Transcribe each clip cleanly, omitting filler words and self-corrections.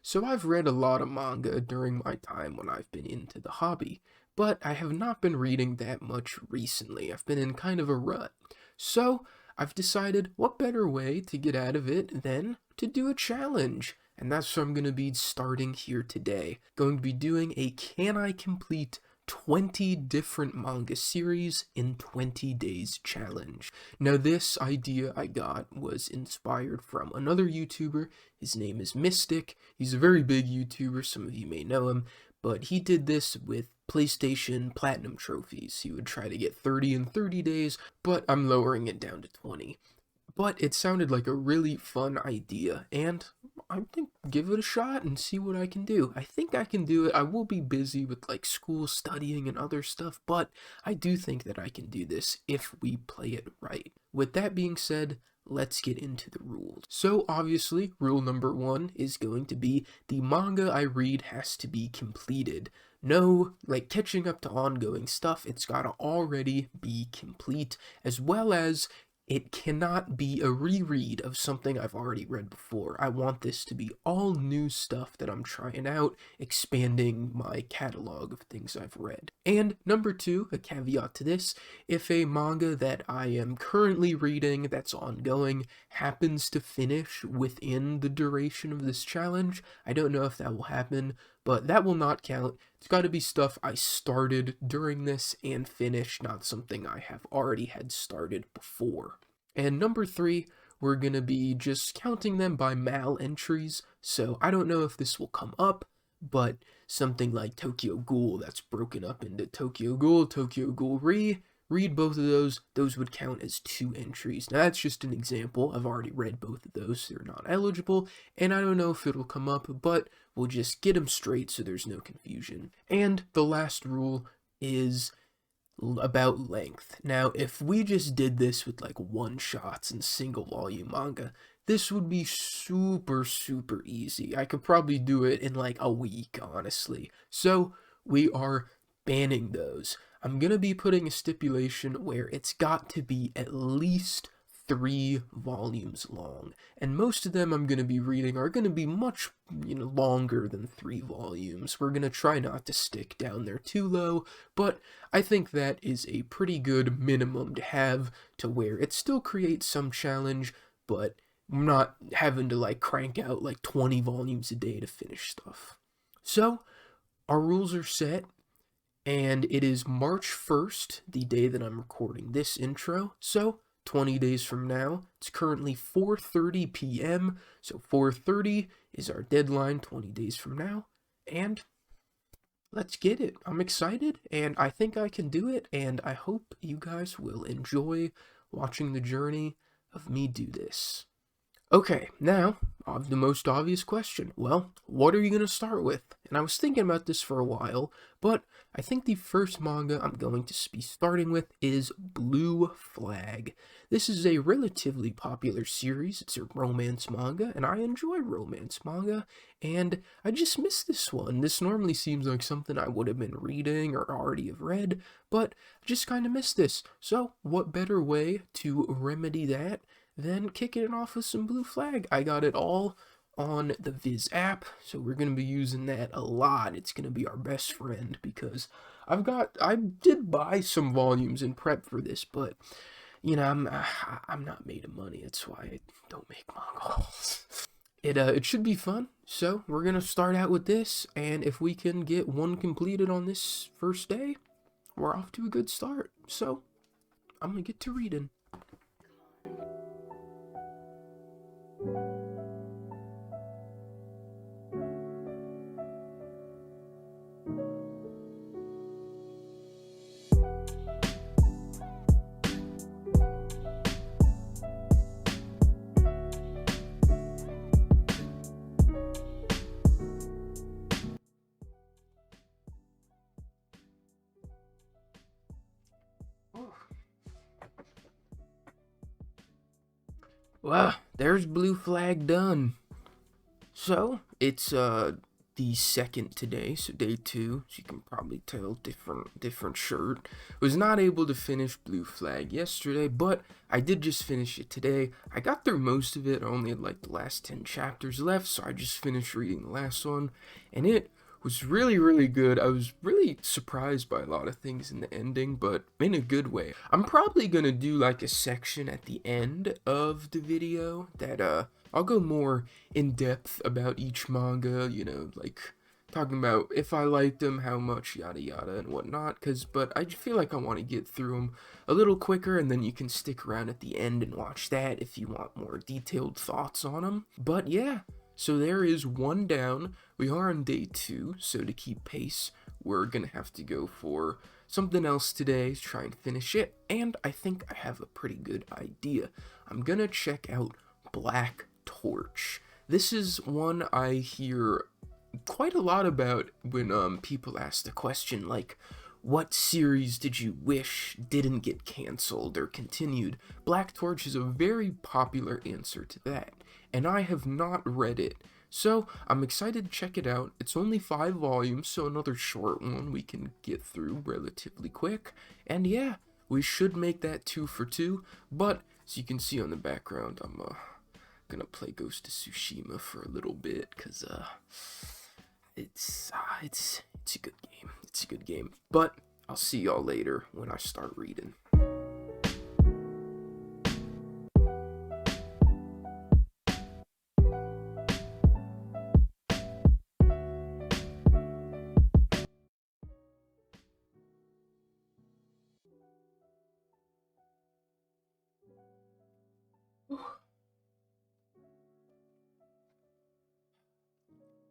So I've read a lot of manga during my time when I've been into the hobby, but I have not been reading that much recently. I've been in kind of a rut. So I've decided what better way to get out of it than to do a challenge. And that's what I'm going to be starting here today. Going to be doing a Can I Complete 20 different manga series in 20 days challenge. Now this idea I got was inspired from another YouTuber. His name is Mystic. He's a very big YouTuber, some of you may know him, but he did this with PlayStation Platinum trophies. He would try to get 30 in 30 days, but I'm lowering it down to 20. But it sounded like a really fun idea, and I think give it a shot and see what I can do. I think I can do it. I will be busy with like school studying and other stuff, but I do think that I can do this if we play it right. With that being said, let's get into the rules. So obviously, rule number 1 is going to be the manga I read has to be completed. No, like catching up to ongoing stuff, it's gotta already be complete, as well as it cannot be a reread of something I've already read before. I want this to be all new stuff that I'm trying out, expanding my catalog of things I've read. And number 2, a caveat to this, if a manga that I am currently reading that's ongoing happens to finish within the duration of this challenge, I don't know if that will happen, but that will not count. It's got to be stuff I started during this and finished, not something I have already had started before. And number 3, we're going to be just counting them by mal entries, so I don't know if this will come up, but something like Tokyo Ghoul that's broken up into Tokyo Ghoul read both of those would count as 2 entries. Now that's just an example. I've already read both of those, they're not eligible, and I don't know if it'll come up, but we'll just get them straight so there's no confusion. And the last rule is about length. Now, if we just did this with like one-shots and single volume manga, this would be super easy. I could probably do it in like a week, honestly. So we are banning those. I'm gonna be putting a stipulation where it's got to be at least 3 volumes long, and most of them I'm going to be reading are going to be much longer than 3 volumes. We're going to try not to stick down there too low, but I think that is a pretty good minimum to have to where it still creates some challenge, but I'm not having to like crank out like 20 volumes a day to finish stuff. So our rules are set, and it is March 1st, the day that I'm recording this intro, so 20 days from now. It's currently 4:30 p.m., so 4:30 is our deadline 20 days from now, and let's get it. I'm excited, and I think I can do it, and I hope you guys will enjoy watching the journey of me do this. Okay, now, the most obvious question. Well, what are you going to start with? And I was thinking about this for a while, but I think the first manga I'm going to be starting with is Blue Flag. This is a relatively popular series. It's a romance manga, and I enjoy romance manga, and I just missed this one. This normally seems like something I would have been reading or already have read, but I just kind of missed this. So, what better way to remedy that than kicking it off with some Blue Flag? I got it all on the Viz app, so we're going to be using that a lot. It's going to be our best friend because I did buy some volumes in prep for this, but I'm not made of money. That's why I don't make manga hauls. It should be fun. So we're going to start out with this, and if we can get one completed on this first day, we're off to a good start. So I'm going to get to reading. Well, there's Blue Flag done. So, it's the second today, so day 2, as you can probably tell, different shirt. Was not able to finish Blue Flag yesterday, but I did just finish it today. I got through most of it. I only had like the last 10 chapters left, so I just finished reading the last one, and it was really, really good. I was really surprised by a lot of things in the ending, but in a good way. I'm probably gonna do like a section at the end of the video that I'll go more in depth about each manga, you know, like talking about if I liked them, how much, yada yada and whatnot, but I feel like I want to get through them a little quicker, and then you can stick around at the end and watch that if you want more detailed thoughts on them. But yeah, so there is one down. We are on day 2, so to keep pace, we're gonna have to go for something else today to try and finish it, and I think I have a pretty good idea. I'm gonna check out Black Torch. This is one I hear quite a lot about when people ask the question like, what series did you wish didn't get canceled or continued? Black Torch is a very popular answer to that, and I have not read it, so I'm excited to check it out. It's only 5 volumes, so another short one we can get through relatively quick, and yeah, we should make that 2 for 2, but as you can see on the background, I'm gonna play Ghost of Tsushima for a little bit, because it's a good game. It's a good game. But I'll see y'all later when I start reading.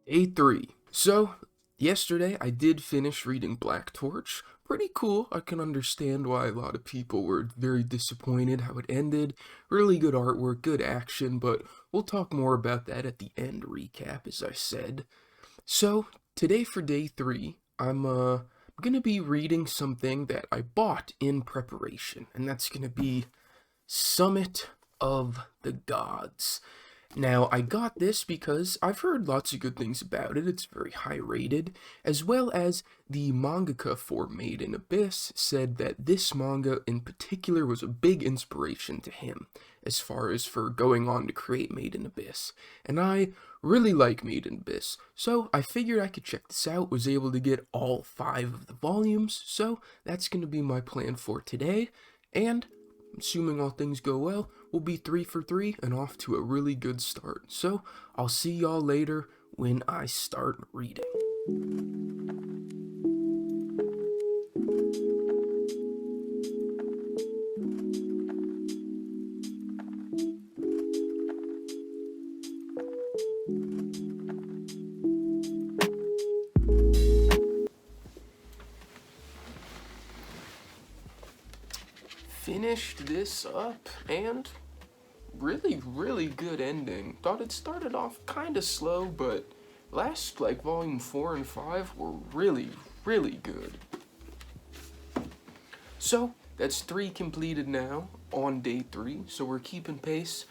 Day 3. So, yesterday I did finish reading Black Torch. Pretty cool. I can understand why a lot of people were very disappointed how it ended. Really good artwork, good action, but we'll talk more about that at the end recap, as I said. So, today for day 3, I'm gonna be reading something that I bought in preparation, and that's gonna be Summit of the Gods. Now, I got this because I've heard lots of good things about it. It's very high rated, as well as the mangaka for Made in Abyss said that this manga in particular was a big inspiration to him, as far as for going on to create Made in Abyss. And I really like Made in Abyss, so I figured I could check this out, was able to get all 5 of the volumes, so that's going to be my plan for today, and assuming all things go well, we'll be 3 for 3 and off to a really good start. So, I'll see y'all later when I start reading. Finished this up, and really good ending. Thought it started off kind of slow, but last, like, volume 4 and 5 were really good. So, that's 3 completed now on day 3, so we're keeping pace.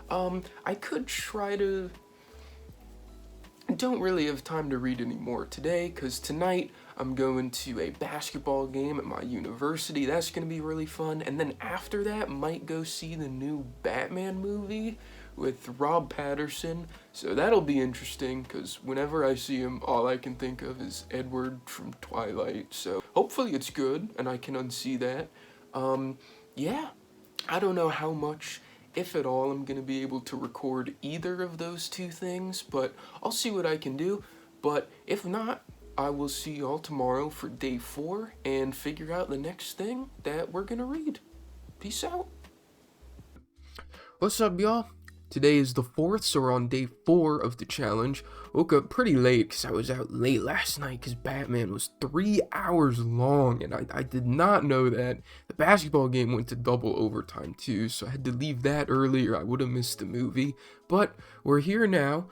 I could try to... I don't really have time to read anymore today, because tonight I'm going to a basketball game at my university. That's going to be really fun. And then after that, might go see the new Batman movie with Rob Patterson. So that'll be interesting, because whenever I see him, all I can think of is Edward from Twilight. So hopefully it's good, and I can unsee that. Yeah, I don't know how much, if at all, I'm going to be able to record either of those 2 things, but I'll see what I can do. But if not, I will see y'all tomorrow for day 4 and figure out the next thing that we're going to read. Peace out. What's up, y'all? Today is the 4th, so we're on day 4 of the challenge. Woke up pretty late because I was out late last night because Batman was 3 hours long, and I did not know that. The basketball game went to double overtime too, so I had to leave that early or I would have missed the movie. But we're here now.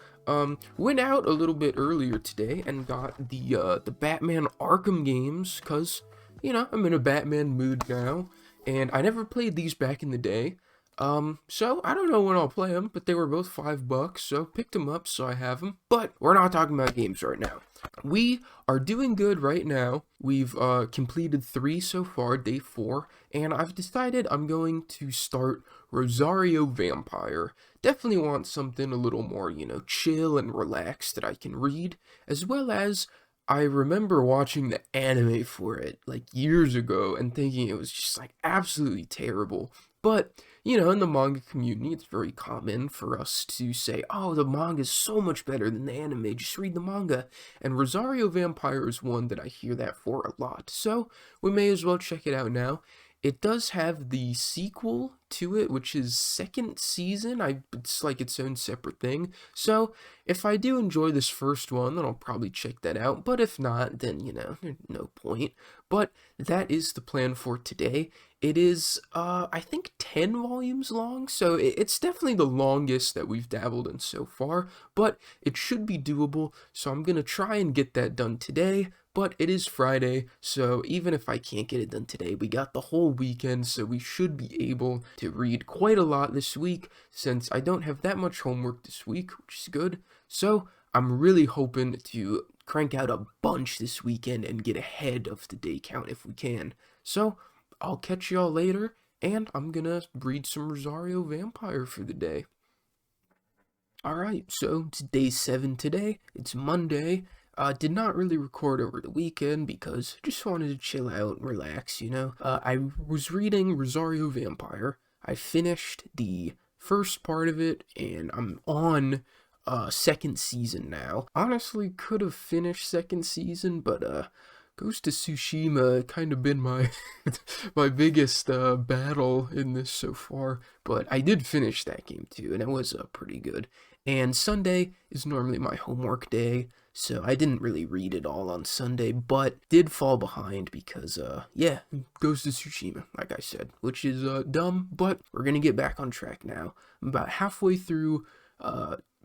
Went out a little bit earlier today and got the Batman Arkham games because, you know, I'm in a Batman mood now, and I never played these back in the day. So I don't know when I'll play them, but they were both $5, so picked them up, so I have them. But we're not talking about games right now. We are doing good right now. We've completed 3 so far, day 4, and I've decided I'm going to start Rosario Vampire. Definitely want something a little more, chill and relaxed that I can read, as well as I remember watching the anime for it like years ago and thinking it was just like absolutely terrible. But in the manga community, it's very common for us to say, oh, the manga is so much better than the anime, just read the manga. And Rosario Vampire is one that I hear that for a lot, so we may as well check it out now. It does have the sequel to it, which is second season. It's like its own separate thing. So if I do enjoy this first one, then I'll probably check that out. But if not, then, there's no point. But that is the plan for today. It is, I think 10 volumes long, so it's definitely the longest that we've dabbled in so far, but it should be doable, so I'm gonna try and get that done today. But it is Friday, so even if I can't get it done today, we got the whole weekend, so we should be able to read quite a lot this week, since I don't have that much homework this week, which is good. So I'm really hoping to crank out a bunch this weekend and get ahead of the day count if we can. So I'll catch y'all later, and I'm gonna read some Rosario Vampire for the day. Alright, so it's day 7 today. It's Monday. Did not really record over the weekend because I just wanted to chill out and relax. I was reading Rosario Vampire. I finished the first part of it, and I'm on second season now. Honestly, could have finished second season, but Ghost of Tsushima kind of been my my biggest battle in this so far, but I did finish that game too, and it was pretty good. And Sunday is normally my homework day, so I didn't really read it all on Sunday, but did fall behind because, yeah, Ghost of Tsushima, like I said, which is dumb, but we're gonna get back on track now. I'm about halfway through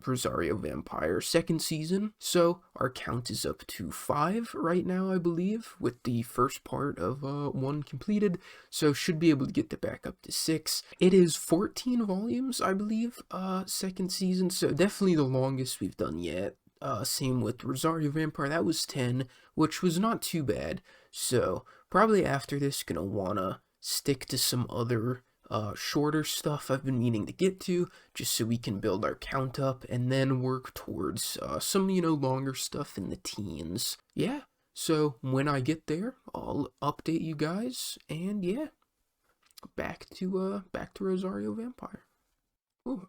Rosario Vampire second season, so our count is up to 5 right now, I believe, with the first part of 1 completed, so should be able to get that back up to 6. It is 14 volumes, I believe, second season, so definitely the longest we've done yet. Same with Rosario Vampire, that was 10, which was not too bad, so probably after this gonna wanna stick to some other shorter stuff I've been meaning to get to, just so we can build our count up, and then work towards some, longer stuff in the teens. Yeah, so when I get there, I'll update you guys, and yeah, back to Rosario Vampire.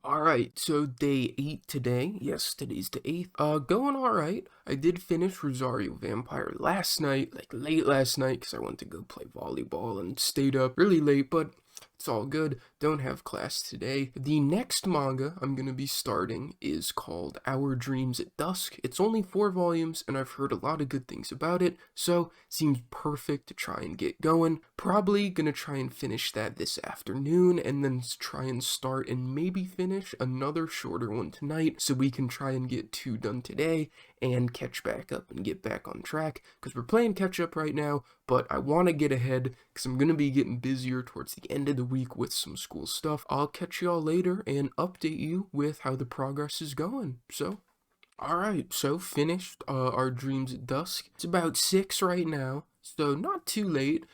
Alright, so day 8 today. Yes, today's the 8th. Going alright. I did finish Rosario Vampire last night, like late last night, because I went to go play volleyball and stayed up really late, but it's all good. Don't have class today. The next manga I'm going to be starting is called Our Dreams at Dusk. It's only 4 volumes, and I've heard a lot of good things about it, so it seems perfect to try and get going. Probably going to try and finish that this afternoon, and then try and start and maybe finish another shorter one tonight, so we can try and get 2 done today, and catch back up and get back on track, because we're playing catch up right now, but I want to get ahead, because I'm going to be getting busier towards the end of the week with some school stuff. I'll catch y'all later and update you with how the progress is going. So, alright, so finished Our Dreams at Dusk. It's about 6 right now, so not too late.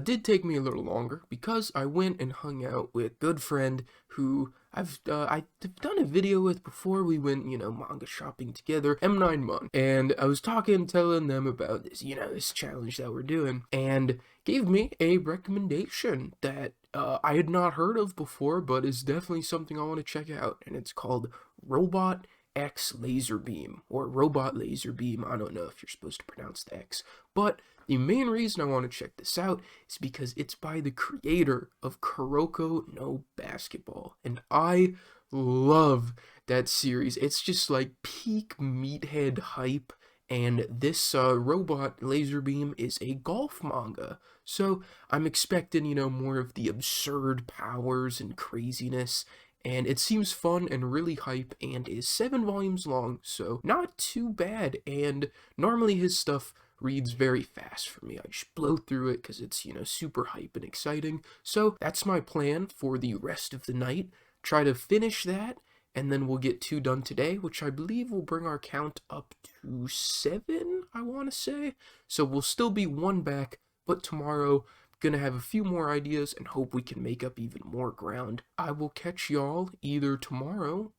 Did take me a little longer because I went and hung out with a good friend who I've done a video with before. We went, manga shopping together, M9Mon, and I was telling them about this, this challenge that we're doing, and gave me a recommendation that I had not heard of before, but is definitely something I want to check out, and it's called Robot X Laser Beam, or Robot Laser Beam. I don't know if you're supposed to pronounce the X, but the main reason I want to check this out is because it's by the creator of Kuroko no Basketball, and I love that series. It's just like peak meathead hype, and this Robot Laser Beam is a golf manga, so I'm expecting, more of the absurd powers and craziness, and it seems fun and really hype, and is 7 volumes long, so not too bad. And normally his stuff reads very fast for me. I just blow through it because it's, super hype and exciting. So that's my plan for the rest of the night. Try to finish that, and then we'll get 2 done today, which I believe will bring our count up to 7, I want to say. So we'll still be 1 back, but tomorrow, gonna have a few more ideas and hope we can make up even more ground. I will catch y'all either tomorrow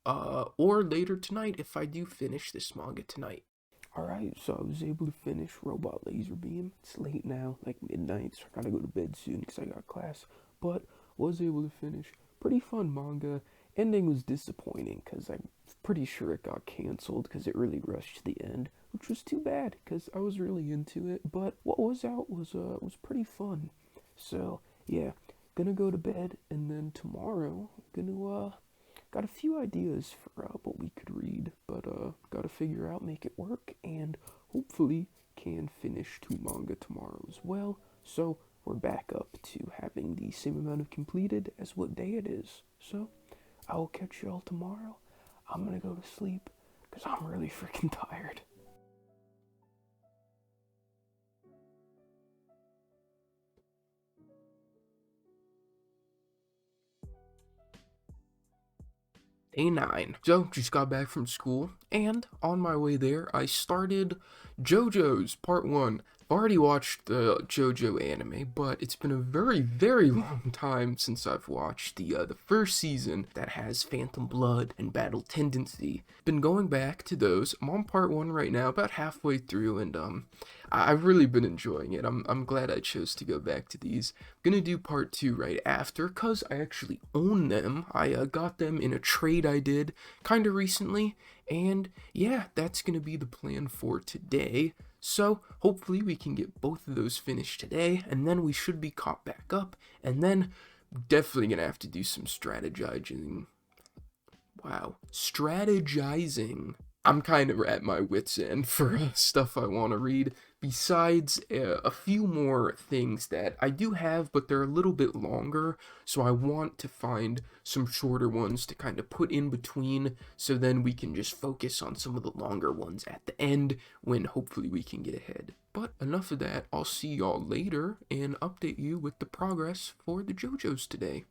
or later tonight if I do finish this manga tonight. Alright, so I was able to finish Robot Laser Beam. It's late now, like midnight, so I gotta go to bed soon because I got class. But was able to finish. Pretty fun manga. Ending was disappointing because I'm pretty sure it got canceled because it really rushed to the end, which was too bad because I was really into it. But what was out was pretty fun. So yeah, gonna go to bed, and then tomorrow gonna got a few ideas for what we could read, but gotta figure out, make it work, and hopefully can finish 2 manga tomorrow as well. So we're back up to having the same amount of completed as what day it is. So I will catch y'all tomorrow. I'm gonna go to sleep because I'm really freaking tired. Day 9. So, just got back from school, and on my way there, I started JoJo's Part 1. I've already watched the JoJo anime, but it's been a very, very long time since I've watched the first season that has Phantom Blood and Battle Tendency. Been going back to those. I'm on Part 1 right now, about halfway through, and I've really been enjoying it. I'm glad I chose to go back to these. I'm gonna do Part 2 right after, cause I actually own them. I got them in a trade I did kinda recently, and yeah, that's gonna be the plan for today. So hopefully we can get both of those finished today, and then we should be caught back up, and then definitely gonna have to do some strategizing. Wow, strategizing. I'm kind of at my wit's end for stuff I want to read, besides a few more things that I do have, but they're a little bit longer, so I want to find some shorter ones to kind of put in between, so then we can just focus on some of the longer ones at the end, when hopefully we can get ahead. But enough of that, I'll see y'all later, and update you with the progress for the JoJo's today.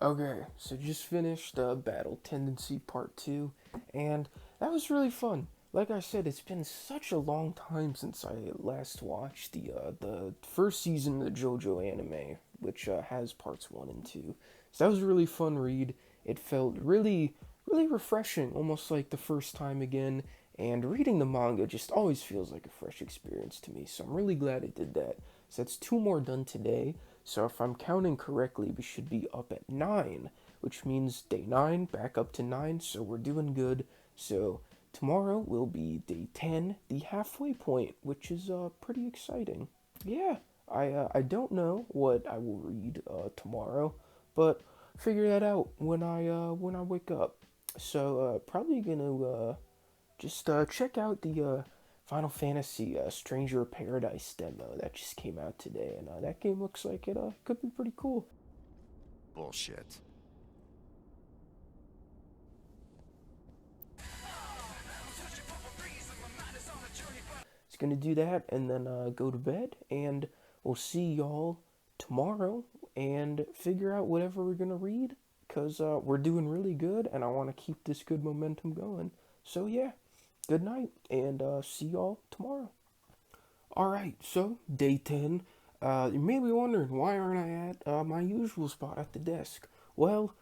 Okay, so just finished Battle Tendency Part 2, and that was really fun. Like I said, it's been such a long time since I last watched the first season of the JoJo anime, which has parts 1 and 2. So that was a really fun read. It felt really, really refreshing, almost like the first time again, and reading the manga just always feels like a fresh experience to me, so I'm really glad it did that. So that's 2 more done today. So if I'm counting correctly, we should be up at 9, which means day 9, back up to 9, so we're doing good. So tomorrow will be day 10, the halfway point, which is pretty exciting. Yeah, I don't know what I will read tomorrow, but figure that out when I wake up. So probably gonna just check out the Final Fantasy Stranger of Paradise demo that just came out today, and that game looks like it could be pretty cool. Bullshit. It's gonna do that, and then go to bed, and we'll see y'all tomorrow, and figure out whatever we're gonna read, because we're doing really good, and I want to keep this good momentum going. So yeah, good night, and see y'all tomorrow. Alright, so day 10. You may be wondering, why aren't I at my usual spot at the desk? Well,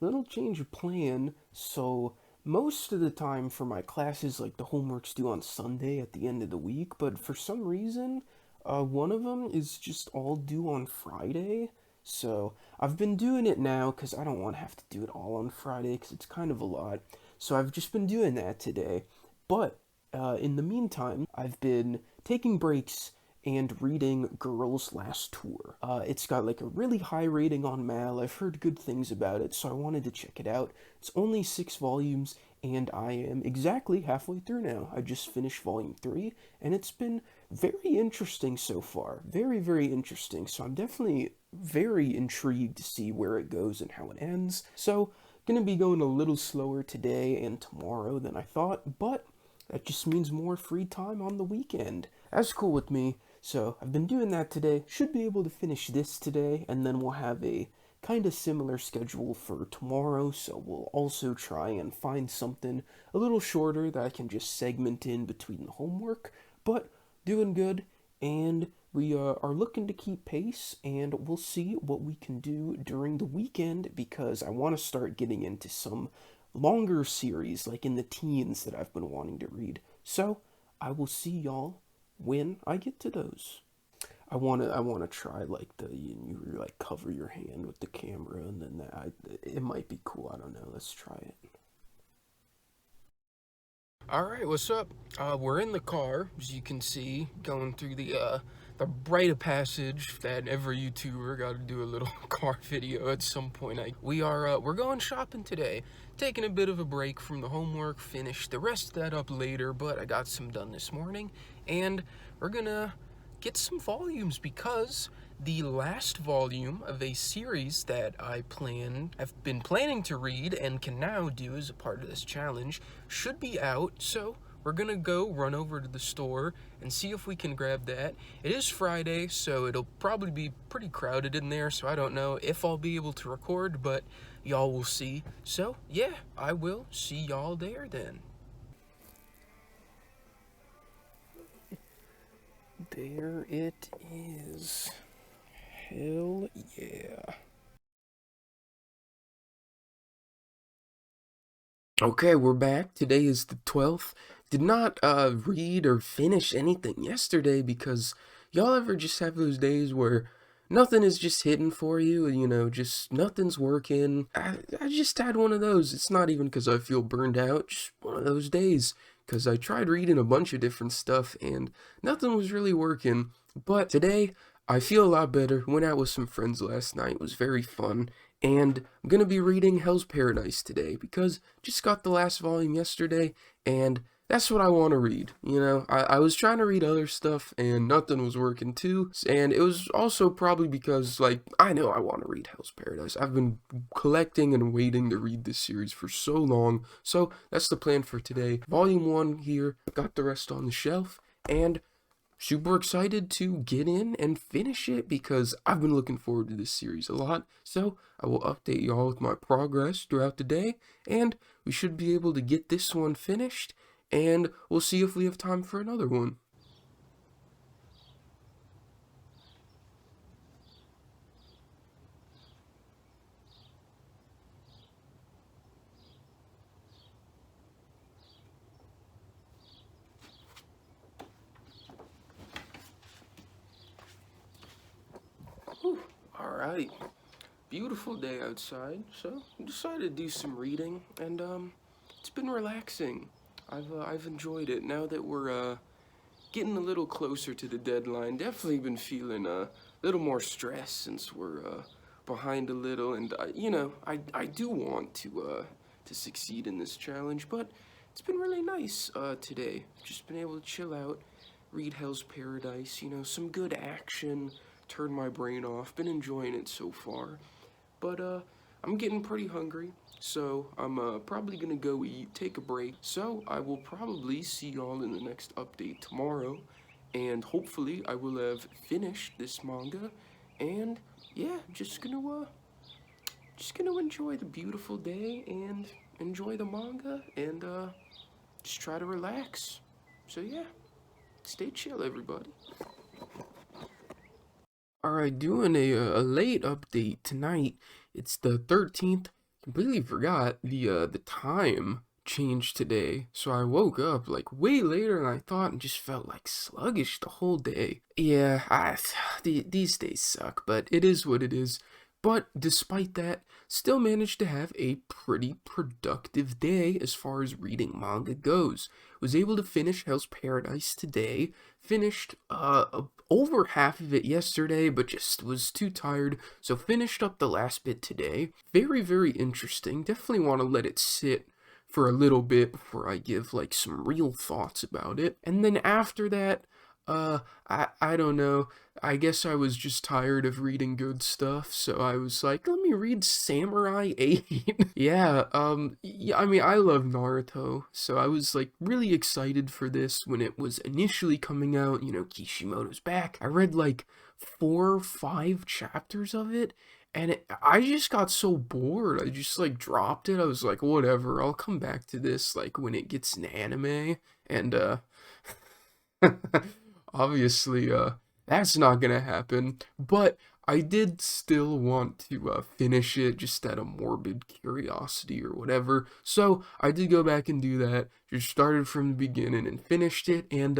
little change of plan. So most of the time for my classes, like the homework's due on Sunday at the end of the week, but for some reason, one of them is just all due on Friday. So I've been doing it now because I don't want to have to do it all on Friday because it's kind of a lot. So I've just been doing that today. But in the meantime, I've been taking breaks and reading Girls' Last Tour. It's got like a really high rating on Mal. I've heard good things about it, so I wanted to check it out. It's only 6 volumes, and I am exactly halfway through now. I just finished volume 3, and it's been very interesting so far. Very, very interesting. So I'm definitely very intrigued to see where it goes and how it ends. So, gonna be going a little slower today and tomorrow than I thought, but that just means more free time on the weekend. That's cool with me. So I've been doing that today. Should be able to finish this today, and then we'll have a kind of similar schedule for tomorrow. So we'll also try and find something a little shorter that I can just segment in between the homework. But doing good, and we are looking to keep pace, and we'll see what we can do during the weekend because I want to start getting into some longer series like in the teens that I've been wanting to read. So I will see y'all when I get to those. I wanna try like you like cover your hand with the camera and then it might be cool. I don't know. Let's try it. All right, what's up? We're in the car, as you can see, going through the rite of passage that every YouTuber got to do a little car video at some point. We're going shopping today, taking a bit of a break from the homework. Finish the rest of that up later, but I got some done this morning, and we're gonna get some volumes because the last volume of a series that I've been planning to read and can now do as a part of this challenge should be out. So we're gonna go run over to the store and see if we can grab that. It is Friday, so it'll probably be pretty crowded in there, so I don't know if I'll be able to record, but y'all will see. So yeah, I will see y'all there then. There it is. Hell yeah. Okay, we're back. Today is the 12th. Did not read or finish anything yesterday because y'all ever just have those days where nothing is just hitting for you, just nothing's working. I just had one of those. It's not even because I feel burned out, just one of those days because I tried reading a bunch of different stuff and nothing was really working. But today, I feel a lot better. Went out with some friends last night. It was very fun. And I'm going to be reading Hell's Paradise today because just got the last volume yesterday and that's what I want to read. I was trying to read other stuff and nothing was working too. And it was also probably because, I know I want to read Hell's Paradise. I've been collecting and waiting to read this series for so long. So that's the plan for today. Volume 1 here, got the rest on the shelf, and super excited to get in and finish it because I've been looking forward to this series a lot. So I will update y'all with my progress throughout the day, and we should be able to get this one finished, and we'll see if we have time for another one. Whew, all right. Beautiful day outside, so I decided to do some reading, and it's been relaxing. I've enjoyed it. Now that we're getting a little closer to the deadline, definitely been feeling a little more stress since we're behind a little, and I do want to succeed in this challenge, but it's been really nice today. Just been able to chill out, read Hell's Paradise, some good action, turn my brain off. Been enjoying it so far. But I'm getting pretty hungry, so I'm probably gonna go eat, take a break. So I will probably see y'all in the next update tomorrow, and hopefully I will have finished this manga. And yeah, just gonna enjoy the beautiful day and enjoy the manga and just try to relax. So yeah, stay chill, everybody. Alright, doing a late update tonight. It's the 13th. Completely forgot the time changed today. So I woke up like way later than I thought and just felt like sluggish the whole day. Yeah, these days suck, but it is what it is. But despite that, still managed to have a pretty productive day as far as reading manga goes. Was able to finish Hell's Paradise today. Finished over half of it yesterday, but just was too tired, so finished up the last bit today. Very, very interesting. Definitely want to let it sit for a little bit before I give some real thoughts about it. And then after that, I don't know. I guess I was just tired of reading good stuff, so I was like, let me read Samurai 8. Yeah, yeah, I mean, I love Naruto, so I was like really excited for this when it was initially coming out, Kishimoto's back. I read like 4 or 5 chapters of it, and I just got so bored. I just like dropped it. I was like, whatever, I'll come back to this like when it gets an anime, and obviously, that's not gonna happen, but I did still want to finish it just out of morbid curiosity or whatever. So I did go back and do that. Just started from the beginning and finished it, and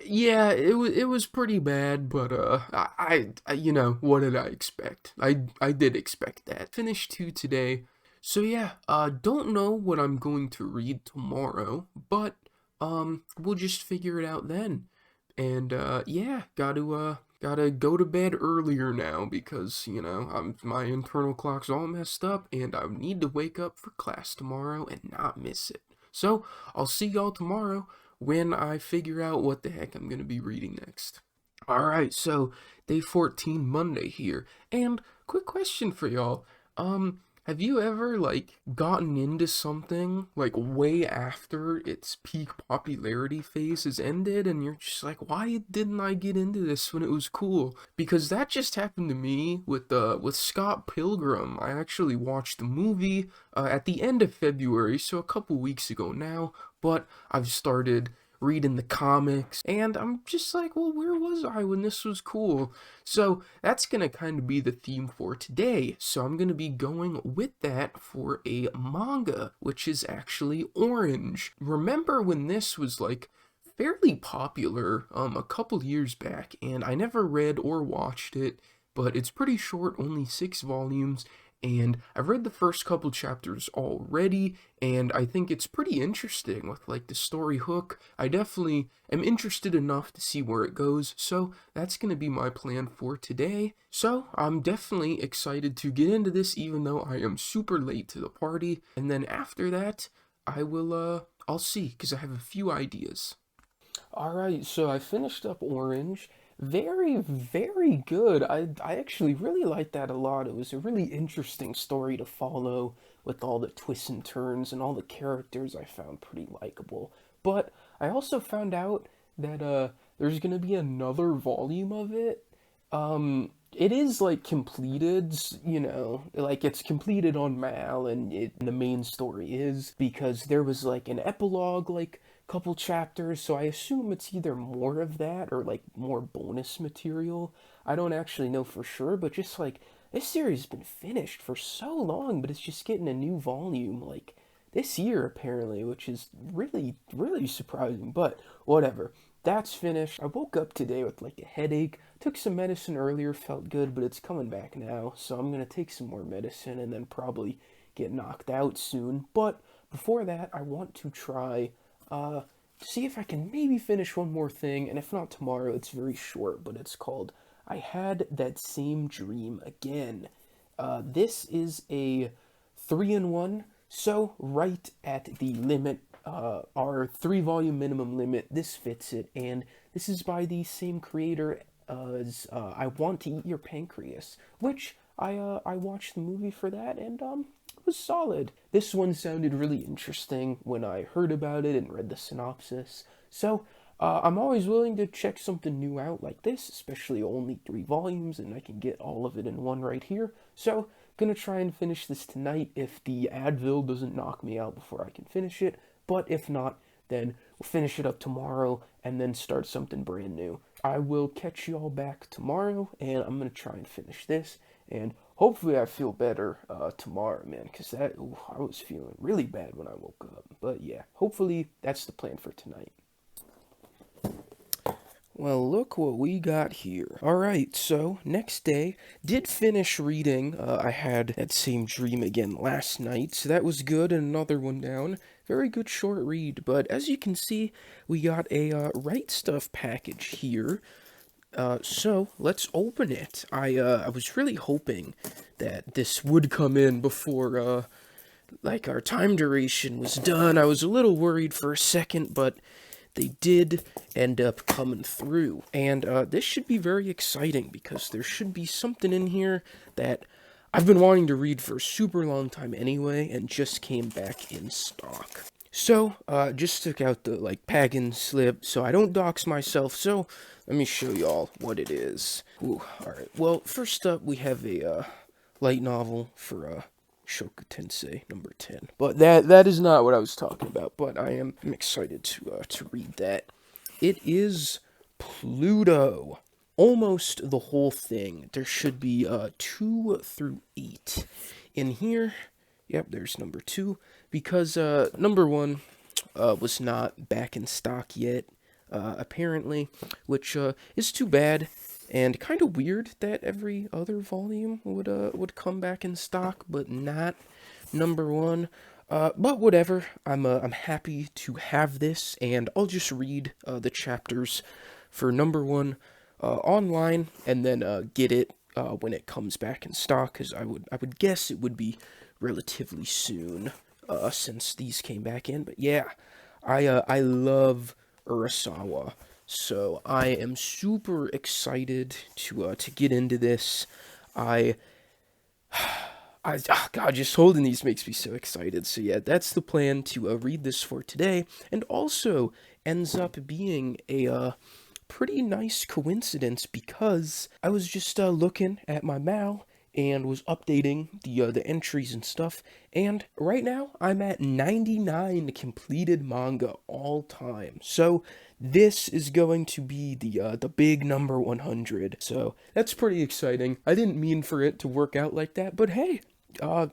yeah, it was pretty bad, but what did I expect? I did expect that. Finished 2 today. So yeah, don't know what I'm going to read tomorrow, but we'll just figure it out then. And yeah, gotta go to bed earlier now because, my internal clock's all messed up and I need to wake up for class tomorrow and not miss it. So, I'll see y'all tomorrow when I figure out what the heck I'm gonna be reading next. Alright, so day 14, Monday here. And quick question for y'all. Have you ever like gotten into something like way after its peak popularity phase has ended and you're just like, why didn't I get into this when it was cool? Because that just happened to me with Scott Pilgrim. I actually watched the movie at the end of February, so a couple weeks ago now, but I've started reading the comics, and I'm just like, well, where was I when this was cool? So that's gonna kind of be the theme for today. So I'm gonna be going with that for a manga, which is actually Orange. Remember when this was like fairly popular a couple years back, and I never read or watched it, but it's pretty short, only 6 volumes, and I've read the first couple chapters already, and I think it's pretty interesting with like the story hook. I definitely am interested enough to see where it goes, so that's gonna be my plan for today. So I'm definitely excited to get into this even though I am super late to the party, and then after that, I'll see, because I have a few ideas. Alright, so I finished up Orange. Very, very good. I actually really liked that a lot. It was a really interesting story to follow with all the twists and turns and all the characters I found pretty likable. But I also found out that there's gonna be another volume of it. It is like completed, like it's completed on Mal, and the main story is because there was like an epilogue, like couple chapters, so I assume it's either more of that or like more bonus material. I don't actually know for sure, but just like this series has been finished for so long, but it's just getting a new volume like this year apparently, which is really, really surprising, but whatever. That's finished. I woke up today with like a headache. Took some medicine earlier, felt good, but it's coming back now. So I'm gonna take some more medicine and then probably get knocked out soon. But before that, I want to try see if I can maybe finish one more thing. And if not tomorrow, it's very short, but it's called I Had That Same Dream Again. This is a 3-in-1, so right at the limit, our 3 volume minimum limit. This fits it, and this is by the same creator as I Want to Eat Your Pancreas, which I watched the movie for that, and it was solid. This one sounded really interesting when I heard about it and read the synopsis. So I'm always willing to check something new out like this, especially only 3 volumes, and I can get all of it in one right here. So gonna try and finish this tonight if the Advil doesn't knock me out before I can finish it. But if not, then we'll finish it up tomorrow and then start something brand new. I will catch you all back tomorrow, and I'm gonna try and finish this, and hopefully I feel better tomorrow, man, because I was feeling really bad when I woke up. But yeah, hopefully that's the plan for tonight. Well, look what we got here. Alright, so next day, did finish reading. I had that same dream again last night, so that was good, and another one down. Very good short read, but as you can see, we got a Right Stuff package here. So let's open it. I was really hoping that this would come in before, like, our time duration was done. I was a little worried for a second, but they did end up coming through. And this should be very exciting because there should be something in here that I've been wanting to read for a super long time anyway, and just came back in stock. So, just took out the, like, packing slip so I don't dox myself, so let me show y'all what it is. Ooh, alright. Well, first up, we have a, light novel for, Shoku Tensei number 10. But that is not what I was talking about, but I'm excited to read that. It is Pluto. Almost the whole thing. There should be 2 through 8 in here. Yep, there's number 2 because number 1 was not back in stock yet, apparently, which is too bad and kind of weird that every other volume would come back in stock, but not number 1. But whatever, I'm happy to have this, and I'll just read the chapters for number 1 online, and then get it when it comes back in stock, because I would guess it would be relatively soon, since these came back in. But yeah, I love Urasawa, so I am super excited to get into this. I God, just holding these makes me so excited. So yeah, that's the plan to read this for today, and also ends up being a pretty nice coincidence because I was just looking at my Mal and was updating the entries and stuff, and right now I'm at 99 completed manga all time. So this is going to be the big number 100. So that's pretty exciting. I didn't mean for it to work out like that, but hey,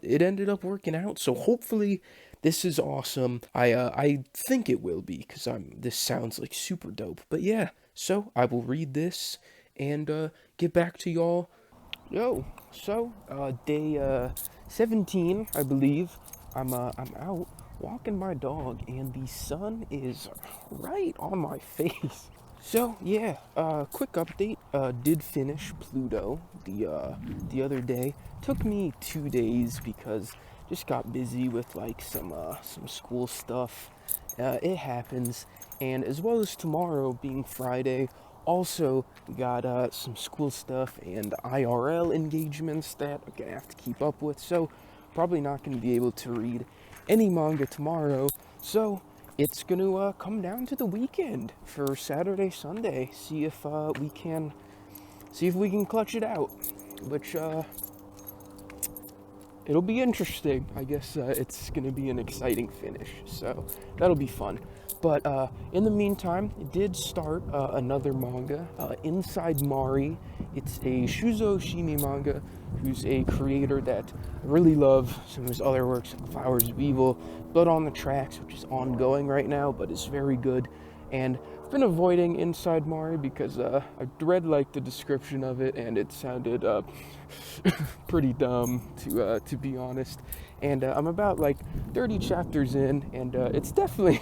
it ended up working out. So hopefully this is awesome. I think it will be because this sounds like super dope. But yeah, so I will read this and get back to y'all. Yo, so day 17, I believe. I'm out walking my dog, and the sun is right on my face. So yeah, quick update. Did finish Pluto the other day. Took me 2 days because just got busy with like some school stuff. It happens, and as well as tomorrow being Friday, also got some school stuff and IRL engagements that I'm gonna have to keep up with. So probably not gonna be able to read any manga tomorrow. So it's gonna come down to the weekend for Saturday, Sunday. See if we can clutch it out, which it'll be interesting. I guess it's gonna be an exciting finish, so that'll be fun. But in the meantime, I did start another manga, Inside Mari. It's a Shuzo Oshimi manga, who's a creator that I really love. Some of his other works, like Flowers of Evil, Blood on the Tracks, which is ongoing right now, but is very good. And I've been avoiding Inside Mari because I read like the description of it, and it sounded pretty dumb to be honest. And I'm about like 30 chapters in, and it's definitely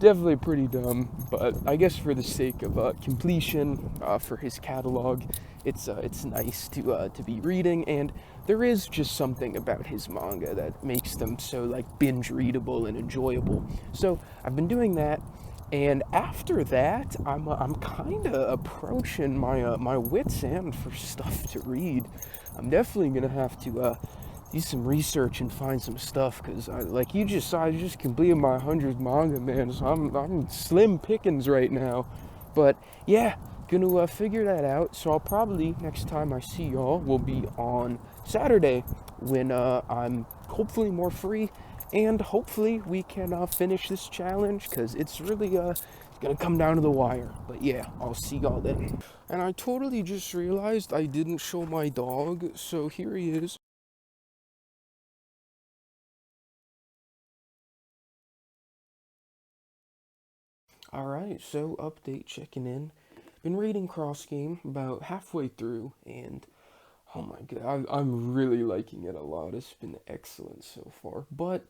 definitely pretty dumb. But I guess for the sake of completion for his catalog, it's nice to be reading, and there is just something about his manga that makes them so like binge readable and enjoyable. So I've been doing that. And after that, I'm kind of approaching my wits' end for stuff to read. I'm definitely gonna have to do some research and find some stuff because, like you just saw, I just completed my 100th manga, man. So I'm slim pickings right now. But yeah, gonna figure that out. So I'll probably next time I see y'all will be on Saturday when I'm hopefully more free. And hopefully we can finish this challenge because it's really gonna come down to the wire. But yeah, I'll see y'all then. And I totally just realized I didn't show my dog, so here he is. Alright, so update checking in. Been reading Cross Game about halfway through, and oh my god, I'm really liking it a lot. It's been excellent so far. But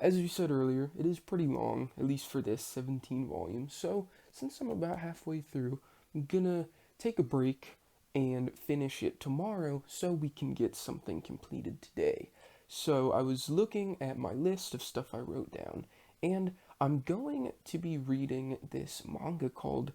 as you said earlier, it is pretty long, at least for this 17 volumes. So since I'm about halfway through, I'm gonna take a break and finish it tomorrow so we can get something completed today. So I was looking at my list of stuff I wrote down, and I'm going to be reading this manga called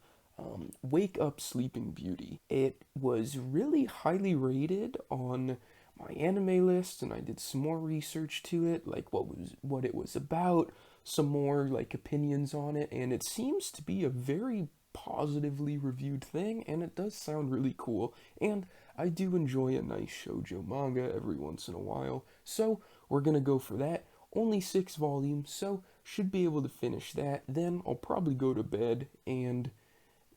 Wake Up Sleeping Beauty. It was really highly rated on my anime list, and I did some more research to it, like what it was about, some more like opinions on it, and it seems to be a very positively reviewed thing, and it does sound really cool. And I do enjoy a nice shoujo manga every once in a while, so we're gonna go for that. Only 6 volumes, so should be able to finish that. Then I'll probably go to bed and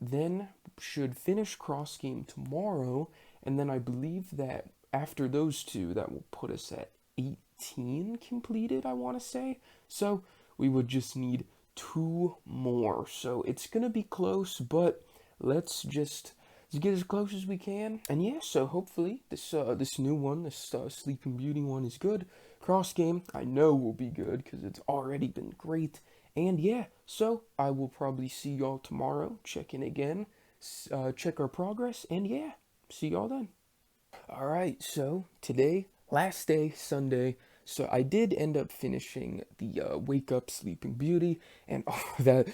then should finish Cross Game tomorrow. And then I believe that after those two, that will put us at 18 completed, I want to say. So we would just need 2 more. So it's going to be close, but let's just get as close as we can. And yeah, so hopefully this new one, this Sleeping Beauty one is good. Cross Game, I know will be good because it's already been great. And yeah, so I will probably see y'all tomorrow. Check in again, check our progress, and yeah, see y'all then. Alright, so today, last day, Sunday. So I did end up finishing the Wake Up Sleeping Beauty, and oh, that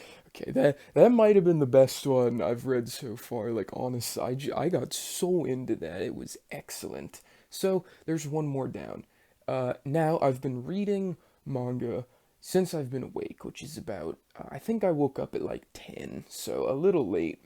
might have been the best one I've read so far. Like, honestly, I got so into that. It was excellent. So there's one more down. Now I've been reading manga since I've been awake, which is about, I think I woke up at like 10, so a little late.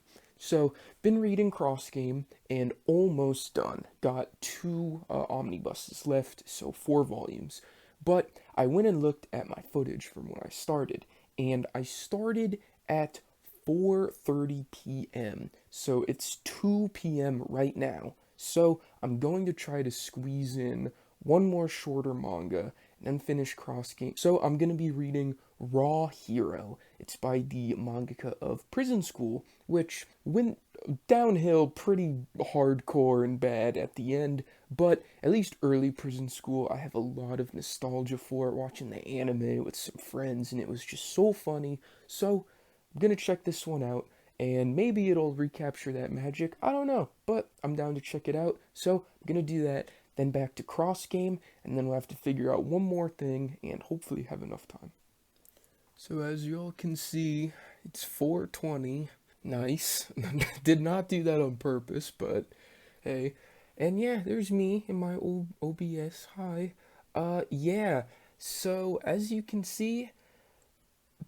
So, been reading Cross Game and almost done. Got 2 omnibuses left, so 4 volumes. But I went and looked at my footage from when I started, and I started at 4:30 p.m. So it's 2 p.m. right now. So I'm going to try to squeeze in one more shorter manga and then finish Cross Game. So I'm going to be reading Raw Hero. It's by the mangaka of Prison School, which went downhill pretty hardcore and bad at the end, but at least early Prison School I have a lot of nostalgia for, watching the anime with some friends, and it was just so funny. So I'm gonna check this one out, and maybe it'll recapture that magic. I don't know, but I'm down to check it out, so I'm gonna do that. Then back to Cross Game, and then we'll have to figure out one more thing, and hopefully have enough time. So as y'all can see, it's 4:20. Nice. Did not do that on purpose, but hey. And yeah, there's me in my old OBS. Hi. Yeah. So as you can see,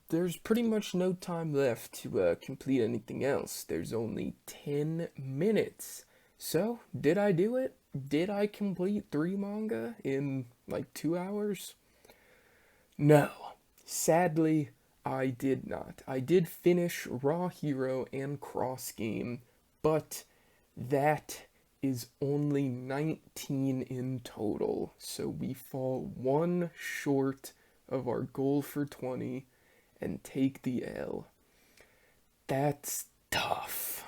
there's pretty much no time left to complete anything else. There's only 10 minutes. So, did I do it? Did I complete 3 manga in like 2 hours? No. Sadly, I did not. I did finish Raw Hero and Cross Game, but that is only 19 in total. So we fall one short of our goal for 20 and take the L. That's tough.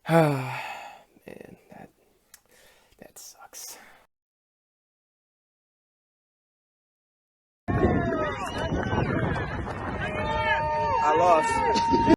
Ah, man, that sucks. I lost.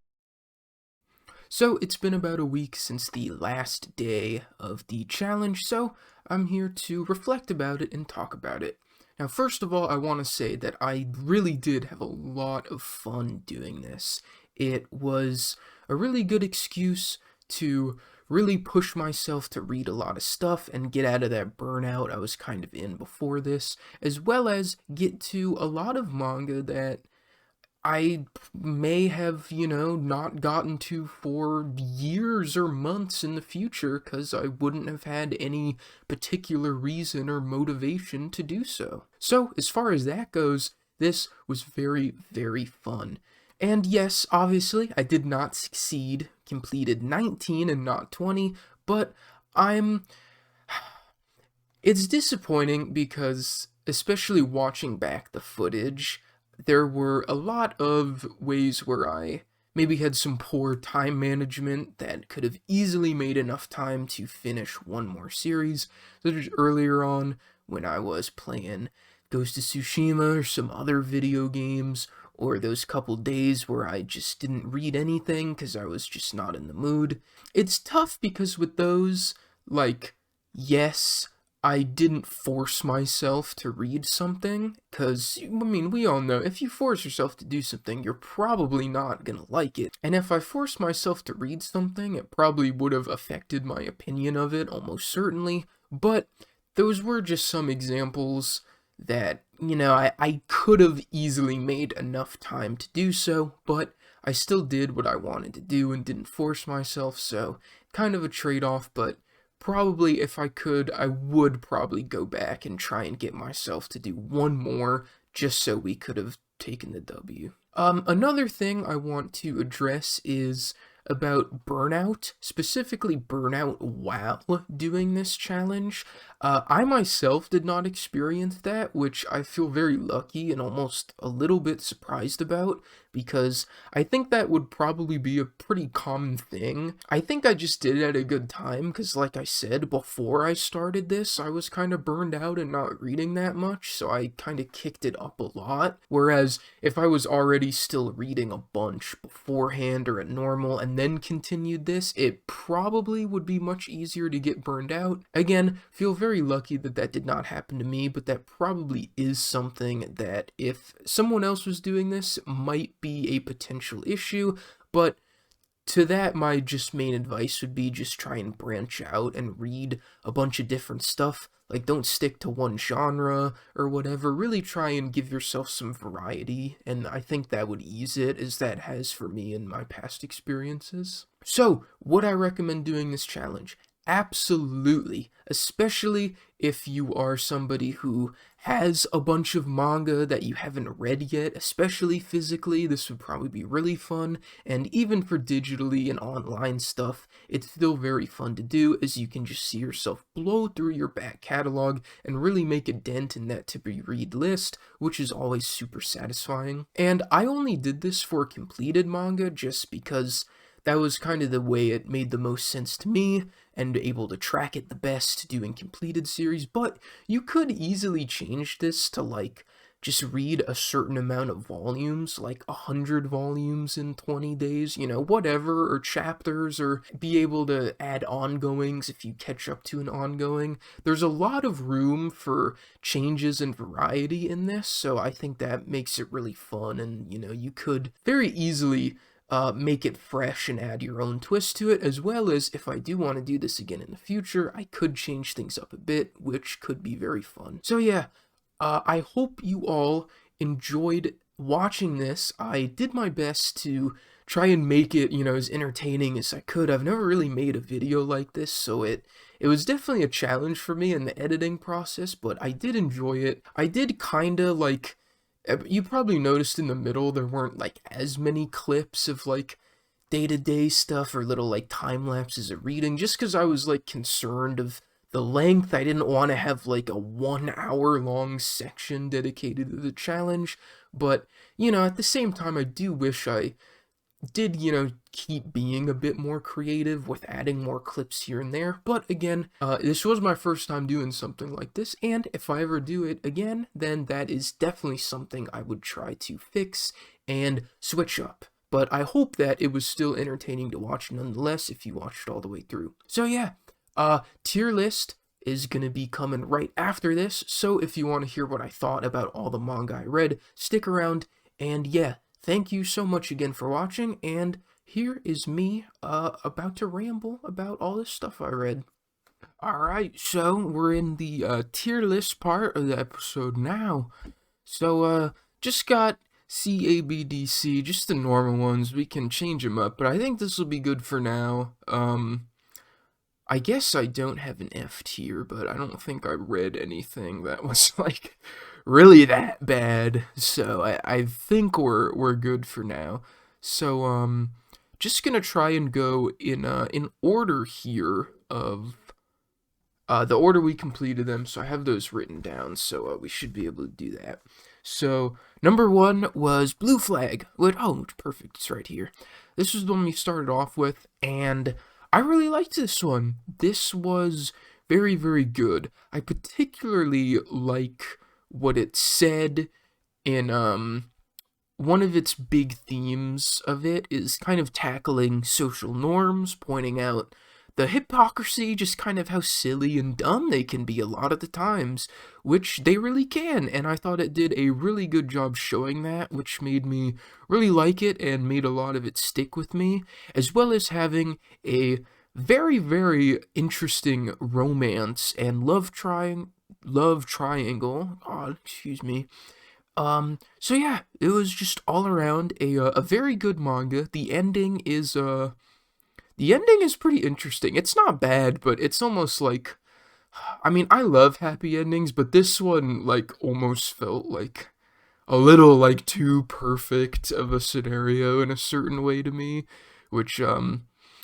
So it's been about a week since the last day of the challenge, so I'm here to reflect about it and talk about it. Now, first of all, I want to say that I really did have a lot of fun doing this. It was a really good excuse to really push myself to read a lot of stuff and get out of that burnout I was kind of in before this, as well as get to a lot of manga that I may have, not gotten to for years or months in the future because I wouldn't have had any particular reason or motivation to do so. So, as far as that goes, this was very, very fun. And yes, obviously, I did not succeed, completed 19 and not 20, but it's disappointing because, especially watching back the footage, there were a lot of ways where I maybe had some poor time management that could have easily made enough time to finish one more series, such as earlier on when I was playing Ghost of Tsushima or some other video games, or those couple days where I just didn't read anything because I was just not in the mood. It's tough because with those, like, yes, I didn't force myself to read something, because, I mean, we all know, if you force yourself to do something, you're probably not gonna like it. And if I forced myself to read something, it probably would have affected my opinion of it, almost certainly. But those were just some examples that, I could have easily made enough time to do so, but I still did what I wanted to do and didn't force myself, so kind of a trade-off, but probably if I could, I would probably go back and try and get myself to do one more just so we could have taken the W. Another thing I want to address is about burnout, specifically burnout while doing this challenge. I myself did not experience that, which I feel very lucky and almost a little bit surprised about, because I think that would probably be a pretty common thing. I think I just did it at a good time, because like I said, before I started this, I was kind of burned out and not reading that much, so I kind of kicked it up a lot. Whereas if I was already still reading a bunch beforehand or at normal and then continued this, it probably would be much easier to get burned out. Again, feel very lucky that that did not happen to me, but that probably is something that if someone else was doing this might be a potential issue. But to that, my just main advice would be just try and branch out and read a bunch of different stuff. Like, don't stick to one genre or whatever. Really try and give yourself some variety, and I think that would ease it, as that has for me in my past experiences. So, would I recommend doing this challenge? Absolutely, especially if you are somebody who has a bunch of manga that you haven't read yet, especially physically. This would probably be really fun, and even for digitally and online stuff, it's still very fun to do, as you can just see yourself blow through your back catalog and really make a dent in that to-be-read list, which is always super satisfying. And I only did this for completed manga just because that was kind of the way it made the most sense to me, and able to track it the best doing completed series. But you could easily change this to, like, just read a certain amount of volumes, like 100 volumes in 20 days, whatever, or chapters, or be able to add ongoings if you catch up to an ongoing. There's a lot of room for changes and variety in this, so I think that makes it really fun, and, you could very easily make it fresh and add your own twist to it, as well as if I do want to do this again in the future, I could change things up a bit, which could be very fun. So yeah, I hope you all enjoyed watching this. I did my best to try and make it, as entertaining as I could. I've never really made a video like this, so it was definitely a challenge for me in the editing process, but I did enjoy it. I did kinda, like, you probably noticed in the middle there weren't, like, as many clips of, like, day-to-day stuff or little, like, time lapses of reading, just because I was, like, concerned of the length. I didn't want to have, like, a 1 hour long section dedicated to the challenge, but, at the same time, I do wish I did, keep being a bit more creative with adding more clips here and there. But again, this was my first time doing something like this, and if I ever do it again, then that is definitely something I would try to fix and switch up. But I hope that it was still entertaining to watch nonetheless if you watched all the way through. So yeah, tier list is gonna be coming right after this, so if you want to hear what I thought about all the manga I read, stick around. And yeah, thank you so much again for watching, and here is me, about to ramble about all this stuff I read. Alright, so we're in the, tier list part of the episode now. So, just got C, A, B, D, C, just the normal ones. We can change them up, but I think this will be good for now. I guess I don't have an F tier, but I don't think I read anything that was, like, really that bad, so I think we're good for now. So just gonna try and go in order here of the order we completed them. So I have those written down, so we should be able to do that. So number 1 was Blue Flag. Oh, perfect, it's right here. This was the one we started off with, and I really liked this one. This was very, very good. I particularly like what it said in one of its big themes of it is kind of tackling social norms, pointing out the hypocrisy, just kind of how silly and dumb they can be a lot of the times, which they really can, and I thought it did a really good job showing that, which made me really like it and made a lot of it stick with me, as well as having a very, very interesting romance and love triangle. Oh, excuse me. So yeah, it was just all around a very good manga. The ending is pretty interesting. It's not bad, but it's almost like, I mean, I love happy endings, but this one, like, almost felt like a little, like, too perfect of a scenario in a certain way to me, which,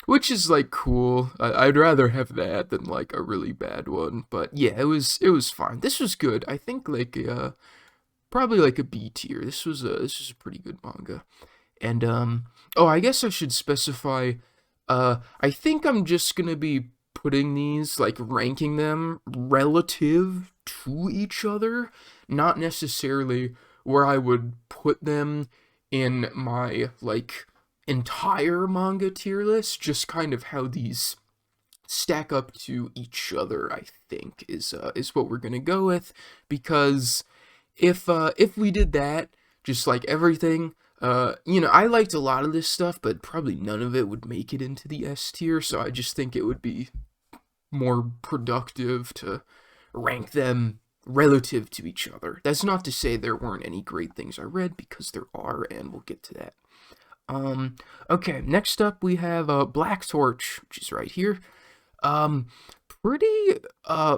which is, like, cool. I'd rather have that than, like, a really bad one, but yeah, it was fine. This was good. I think, like, probably, like, a B tier. This was a pretty good manga. And, oh, I guess I should specify, I think I'm just gonna be putting these, like, ranking them relative to each other, not necessarily where I would put them in my, like, entire manga tier list, just kind of how these stack up to each other, I think, is what we're gonna go with, because if we did that, just like everything, I liked a lot of this stuff, but probably none of it would make it into the S tier, so I just think it would be more productive to rank them relative to each other. That's not to say there weren't any great things I read, because there are, and we'll get to that. Okay, next up we have Black Torch, which is right here. Um, Pretty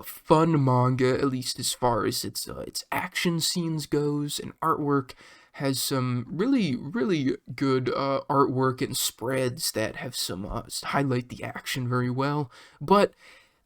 fun manga, at least as far as its action scenes goes, and artwork has some really, really good artwork and spreads that have some highlight the action very well. But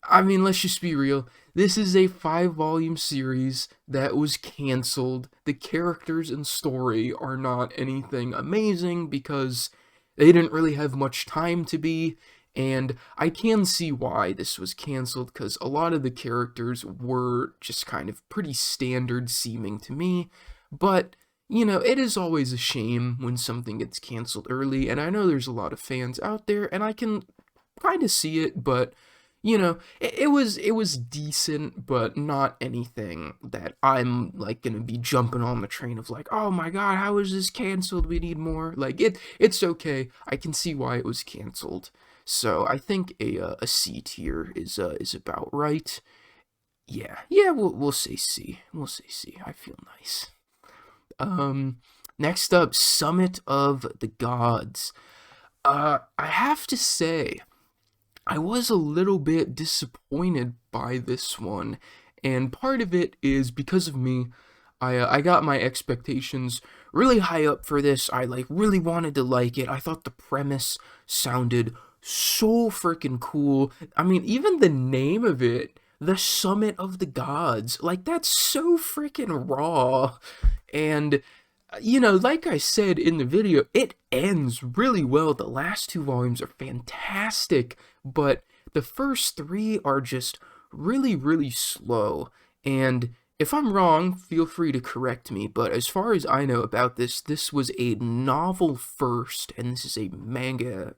I mean, let's just be real. This is a 5-volume series that was canceled. The characters and story are not anything amazing because they didn't really have much time to be. And I can see why this was canceled, because a lot of the characters were just kind of pretty standard seeming to me. But, it is always a shame when something gets canceled early, and I know there's a lot of fans out there, and I can kind of see it, but, it was decent, but not anything that I'm, like, gonna be jumping on the train of, like, oh my god, how is this canceled? We need more. Like, it's okay. I can see why it was canceled. So I think a C tier is about right. Yeah, we'll say C. We'll say C. I feel nice. Next up, Summit of the Gods. I have to say, I was a little bit disappointed by this one, and part of it is because of me. I got my expectations really high up for this. I really wanted to like it. I thought the premise sounded so freaking cool. I mean, even the name of it, the Summit of the Gods, that's so freaking raw. And, like I said in the video, it ends really well. The last 2 volumes are fantastic, but the first 3 are just really, really slow. And if I'm wrong, feel free to correct me, but as far as I know about this, this was a novel first, and this is a manga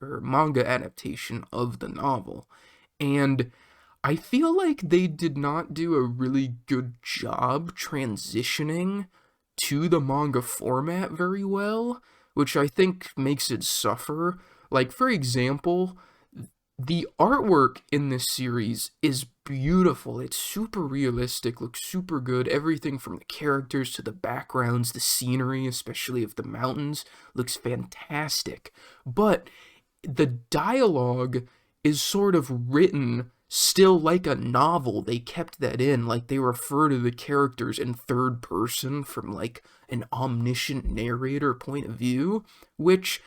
adaptation of the novel. And I feel like they did not do a really good job transitioning to the manga format very well, which I think makes it suffer. Like, for example, the artwork in this series is beautiful. It's super realistic, looks super good. Everything from the characters to the backgrounds, the scenery, especially of the mountains, looks fantastic. But the dialogue is sort of written still like a novel. They kept that in, like they refer to the characters in third person from like an omniscient narrator point of view, which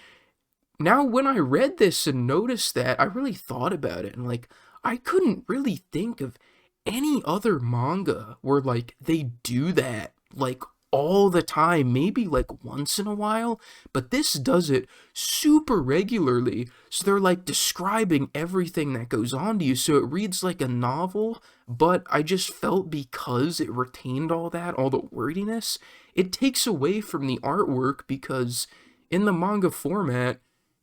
now when I read this and noticed that, I really thought about it, and like I couldn't really think of any other manga where like they do that like all the time, maybe like once in a while, but this does it super regularly. So they're like describing everything that goes on to you, so it reads like a novel, but I just felt because it retained all that, all the wordiness, it takes away from the artwork, because in the manga format,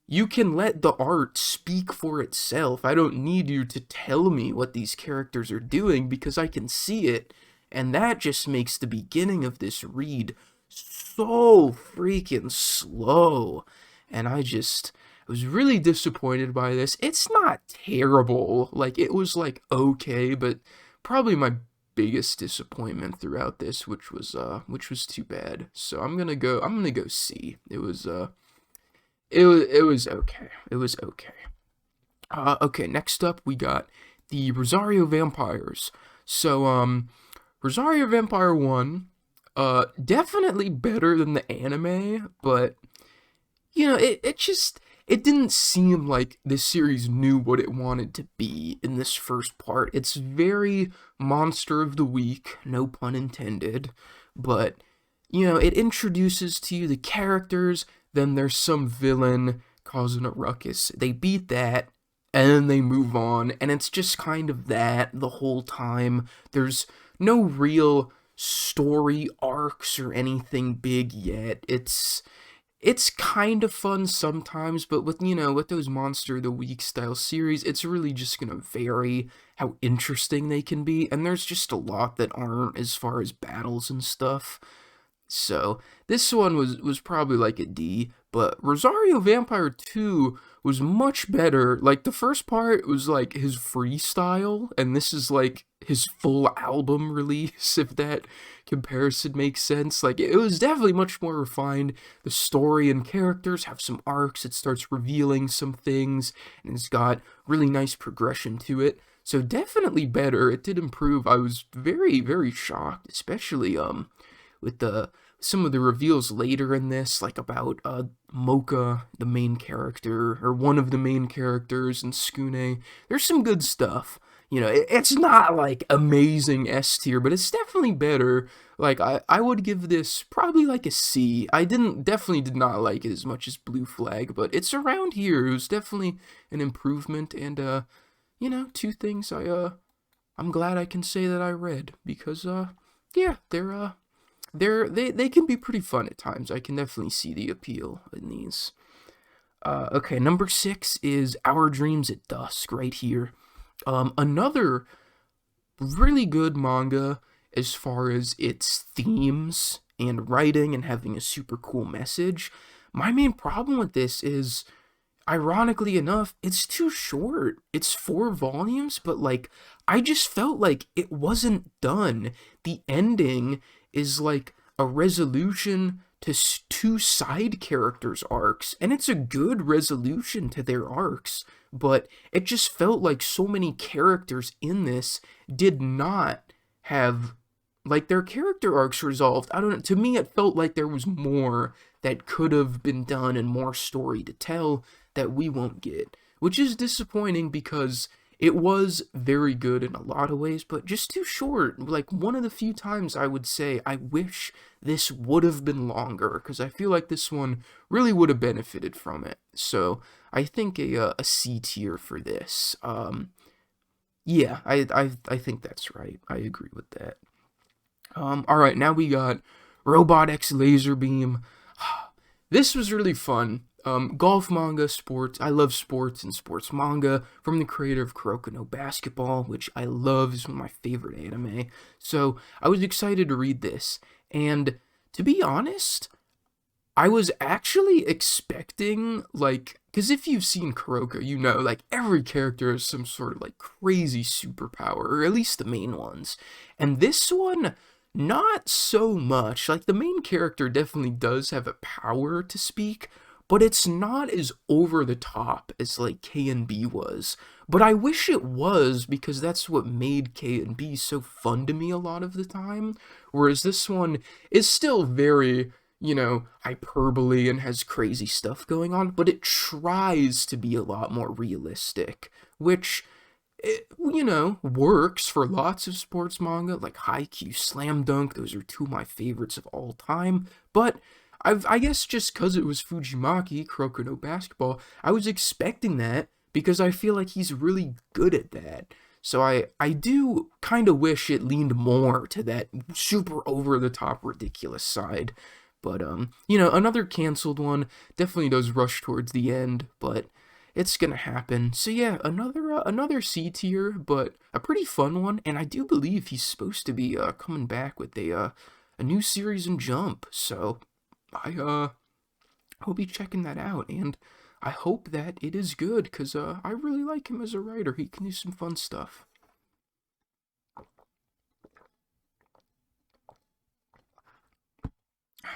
you can let the art speak for itself. I don't need you to tell me what these characters are doing because I can see it, and that just makes the beginning of this read so freaking slow. And I was really disappointed by this. It's not terrible. Like, it was like okay, but probably my biggest disappointment throughout this, which was too bad. So I'm gonna go C. It was okay. It was okay. Okay, next up we got the Rosario Vampires. So, Rosario Vampire 1, definitely better than the anime, but, it didn't seem like this series knew what it wanted to be in this first part. It's very Monster of the Week, no pun intended, but, it introduces to you the characters, then there's some villain causing a ruckus. They beat that, and then they move on, and it's just kind of that the whole time. There's no real story arcs or anything big yet. It's kind of fun sometimes, but with those Monster of the Week style series, it's really just gonna vary how interesting they can be, and there's just a lot that aren't as far as battles and stuff. So, this one was probably like a D, but Rosario Vampire 2 was much better. Like, the first part was like his freestyle, and this is like his full album release, if that comparison makes sense. Like, it was definitely much more refined. The story and characters have some arcs, it starts revealing some things, and it's got really nice progression to it. So, definitely better. It did improve. I was very, very shocked, especially, with some of the reveals later in this, like about Mocha, the main character, or one of the main characters, and Skune. There's some good stuff. It's not like amazing S tier, but it's definitely better. Like, I would give this probably like a C. I definitely did not like it as much as Blue Flag, but it's around here. It was definitely an improvement, and two things I'm glad I can say that I read, because yeah, they can be pretty fun at times. I can definitely see the appeal in these. Okay, number 6 is Our Dreams at Dusk, right here. Another really good manga as far as its themes and writing and having a super cool message. My main problem with this is, ironically enough, it's too short. It's 4 volumes, but like, I just felt like it wasn't done. The ending is like a resolution to 2 side characters' arcs, and it's a good resolution to their arcs, but it just felt like so many characters in this did not have, like, their character arcs resolved. I don't know, to me it felt like there was more that could have been done and more story to tell that we won't get, which is disappointing because it was very good in a lot of ways, but just too short. Like, one of the few times I would say I wish this would have been longer, because I feel like this one really would have benefited from it. So I think a C tier for this. Yeah, I think that's right. I agree with that. All right, now we got Robot X Laser Beam. This was really fun. Golf manga, sports. I love sports and sports manga from the creator of Kuroko no Basketball, which I love, is one of my favorite anime. So I was excited to read this, and to be honest, I was actually expecting, like, because if you've seen Kuroko, like, every character has some sort of like crazy superpower, or at least the main ones, and this one, not so much. Like, the main character definitely does have a power to speak, but it's not as over the top as like K and B was. But I wish it was, because that's what made K and B so fun to me a lot of the time. Whereas this one is still very, hyperbole and has crazy stuff going on, but it tries to be a lot more realistic, which, works for lots of sports manga, like Haikyuu, Slam Dunk. Those are 2 of my favorites of all time, but I guess just because it was Fujimaki, Kuroko no Basketball, I was expecting that, because I feel like he's really good at that. So I do kind of wish it leaned more to that super over-the-top ridiculous side. But, you know, another canceled one definitely does rush towards the end, but it's gonna happen. So yeah, another C tier, but a pretty fun one, and I do believe he's supposed to be, coming back with a new series in Jump, so I'll be checking that out, and I hope that it is good, because, I really like him as a writer. He can do some fun stuff.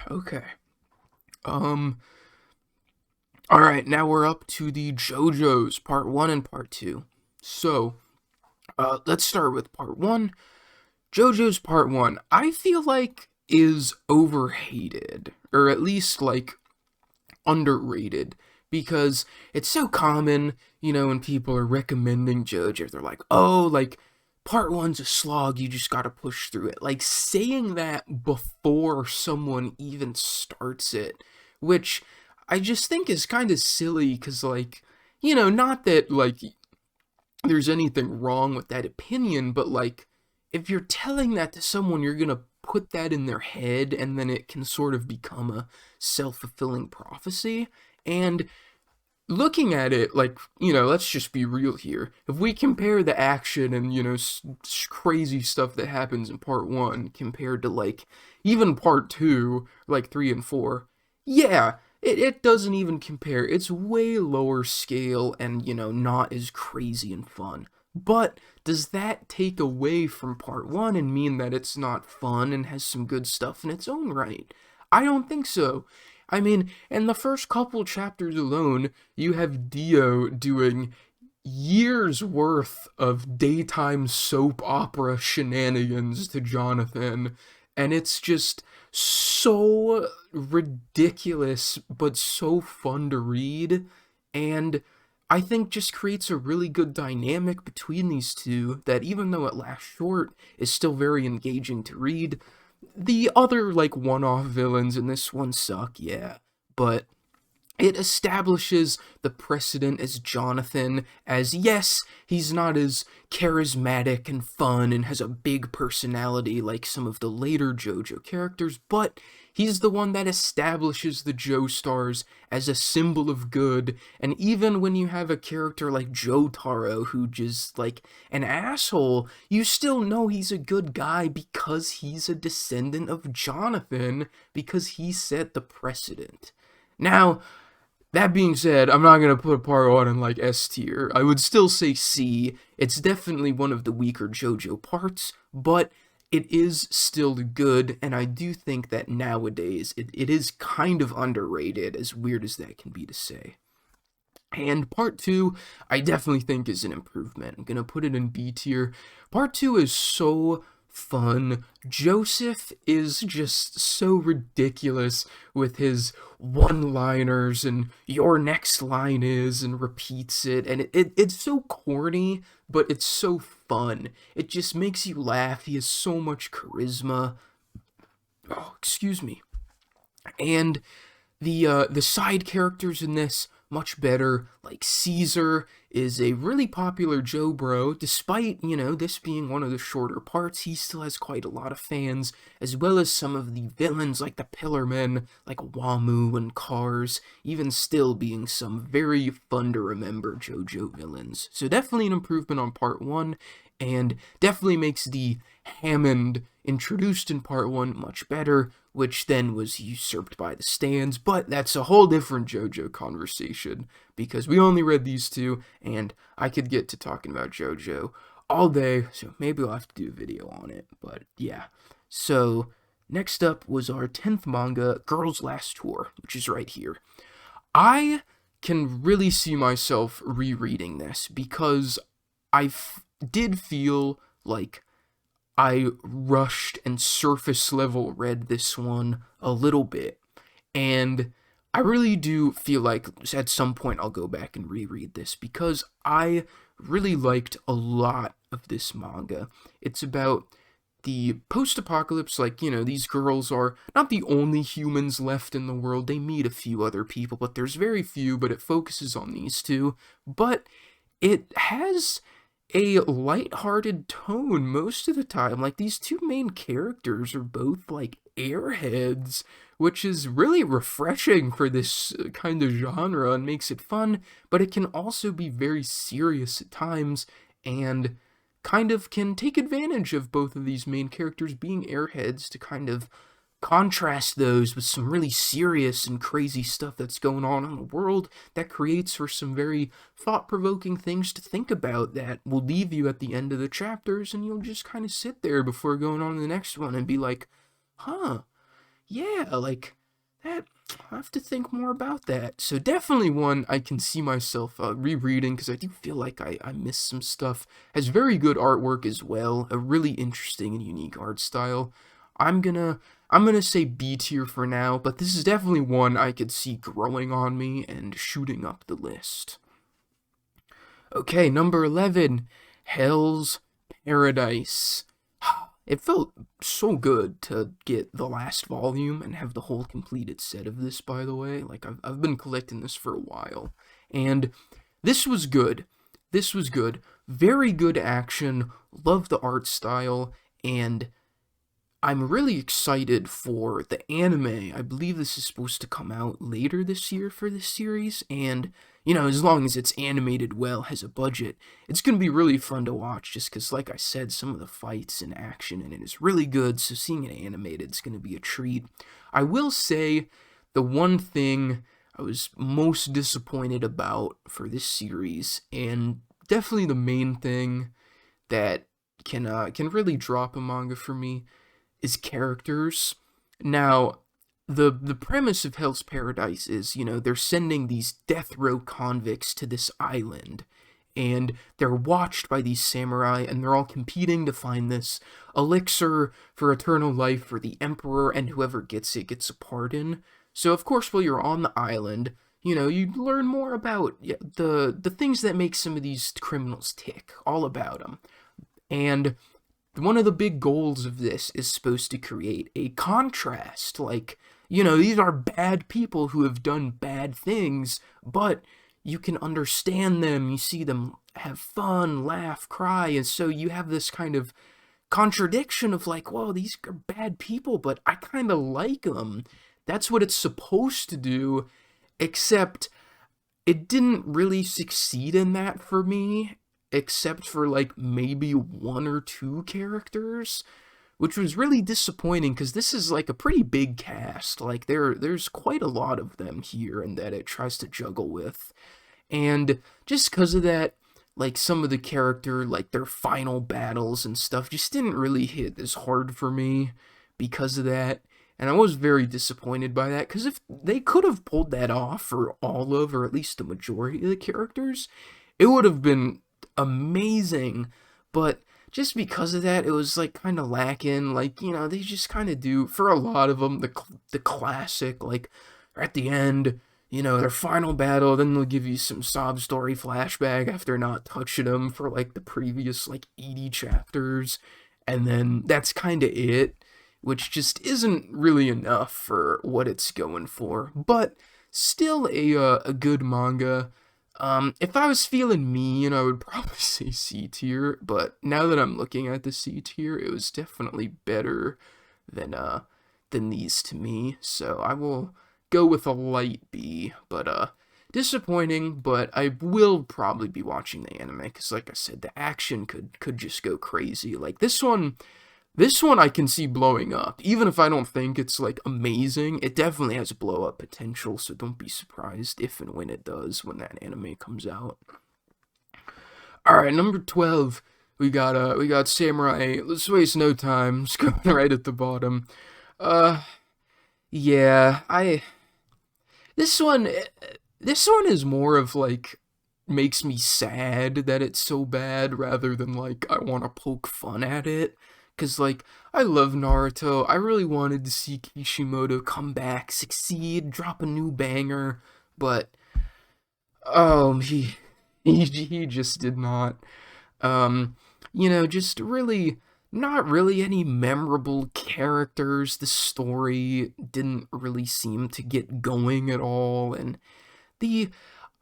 Okay. Um, alright, now we're up to the JoJo's, part 1 and part 2. So, let's start with part 1. JoJo's part 1, I feel like is overhated, or at least, like, underrated, because it's so common, you know, when people are recommending JoJo, they're like, oh, like, part 1's a slog, you just gotta push through it. Like, saying that before someone even starts it, which I just think is kind of silly, because, like, you know, not that, like, there's anything wrong with that opinion, but, like, if you're telling that to someone, you're gonna put that in their head, and then it can sort of become a self-fulfilling prophecy. And looking at it, like, you know, let's just be real here. If we compare the action and, you know, crazy stuff that happens in part 1 compared to, like, even part 2, like 3 and 4, yeah, it doesn't even compare. It's way lower scale and, you know, not as crazy and fun. But does that take away from part 1 and mean that it's not fun and has some good stuff in its own right? I don't think so. I mean, in the first couple chapters alone, you have Dio doing years worth of daytime soap opera shenanigans to Jonathan, and it's just so ridiculous but so fun to read, and I think just creates a really good dynamic between these two that, even though it lasts short, is still very engaging to read. The other, like, one-off villains in this one suck, yeah, but it establishes the precedent as Jonathan, as, yes, he's not as charismatic and fun and has a big personality like some of the later JoJo characters, but he's the one that establishes the Joestars as a symbol of good. And even when you have a character like Jotaro, who just, like, an asshole, you still know he's a good guy because he's a descendant of Jonathan, because he set the precedent. Now, that being said, I'm not going to put part 1 in, like, S tier. I would still say C. It's definitely one of the weaker JoJo parts, but it is still good, and I do think that nowadays it is kind of underrated, as weird as that can be to say. And part 2, I definitely think is an improvement. I'm going to put it in B tier. Part 2 is so fun. Joseph is just so ridiculous with his one-liners and your next line is, and repeats it, and it's so corny, but it's so fun. It just makes you laugh. He has so much charisma. Oh, excuse me. And the side characters in this, much better. Like, Caesar is a really popular Joe bro. Despite, you know, this being one of the shorter parts, he still has quite a lot of fans, as well as some of the villains like the Pillarmen, like Wamu and Cars, even still being some very fun to remember JoJo villains. So definitely an improvement on part 1, and definitely makes the Hammond introduced in part 1 much better, which then was usurped by the stands, but that's a whole different JoJo conversation, because we only read these two, and I could get to talking about JoJo all day, so maybe I'll have to do a video on it, but yeah. So, next up was our 10th manga, Girl's Last Tour, which is right here. I can really see myself rereading this, because I did feel like I rushed and surface level read this one a little bit, and I really do feel like at some point I'll go back and reread this, because I really liked a lot of this manga. It's about the post-apocalypse, like, you know, these girls are not the only humans left in the world. They meet a few other people, but there's very few, but it focuses on these two. But it has a light-hearted tone most of the time. Like, these two main characters are both, like, airheads, which is really refreshing for this kind of genre and makes it fun, but it can also be very serious at times and kind of can take advantage of both of these main characters being airheads to kind of contrast those with some really serious and crazy stuff that's going on in the world that creates for some very thought-provoking things to think about that will leave you at the end of the chapters, and you'll just kind of sit there before going on to the next one and be like, huh, yeah, like, that, I have to think more about that. So definitely one I can see myself rereading, because I do feel like I missed some stuff. Has very good artwork as well, a really interesting and unique art style. I'm gonna say B tier for now, but this is definitely one I could see growing on me and shooting up the list. Okay, number 11, Hell's Paradise. It felt so good to get the last volume and have the whole completed set of this, by the way. Like, I've been collecting this for a while. And this was good. This was good. Very good action. Love the art style. And I'm really excited for the anime. I believe this is supposed to come out later this year for this series, and, you know, as long as it's animated well, has a budget, it's going to be really fun to watch, just because, like I said, some of the fights and action in it is really good, so seeing it animated is going to be a treat. I will say, the one thing I was most disappointed about for this series, and definitely the main thing that can really drop a manga for me, is characters. Now, the premise of Hell's Paradise is, you know, they're sending these death row convicts to this island, and they're watched by these samurai, and they're all competing to find this elixir for eternal life for the emperor, and whoever gets it gets a pardon. So, of course, while you're on the island, you know, you learn more about the things that make some of these criminals tick, all about them. And one of the big goals of this is supposed to create a contrast. Like, you know, these are bad people who have done bad things, but you can understand them. You see them have fun, laugh, cry, and so you have this kind of contradiction of like, whoa, these are bad people, but I kind of like them. That's what it's supposed to do, except it didn't really succeed in that for me, except for like maybe one or two characters, which was really disappointing because this is like a pretty big cast. Like there's quite a lot of them here and that it tries to juggle with. And just because of that, like some of the character, like their final battles and stuff just didn't really hit as hard for me because of that. And I was very disappointed by that, because if they could have pulled that off for all of, or at least the majority of the characters, it would have been amazing. But just because of that, it was like kind of lacking. Like, you know, they just kind of do, for a lot of them, the classic, like at the end, you know, their final battle, then they'll give you some sob story flashback after not touching them for like the previous like 80 chapters, and then that's kind of it, which just isn't really enough for what it's going for. But still a good manga. If I was feeling mean, I would probably say C tier, but now that I'm looking at the C tier, it was definitely better than these to me, so I will go with a light B. But disappointing, but I will probably be watching the anime, because like I said, the action could just go crazy. Like this one I can see blowing up. Even if I don't think it's like amazing, it definitely has blow up potential, so don't be surprised if and when it does, when that anime comes out. Alright, number 12, we got Samurai. Let's waste no time. Just going right at the bottom. Yeah, this one is more of like, makes me sad that it's so bad, rather than like I want to poke fun at it. Because, like, I love Naruto. I really wanted to see Kishimoto come back, succeed, drop a new banger, but he just did not. You know, just really, not really any memorable characters. The story didn't really seem to get going at all, and the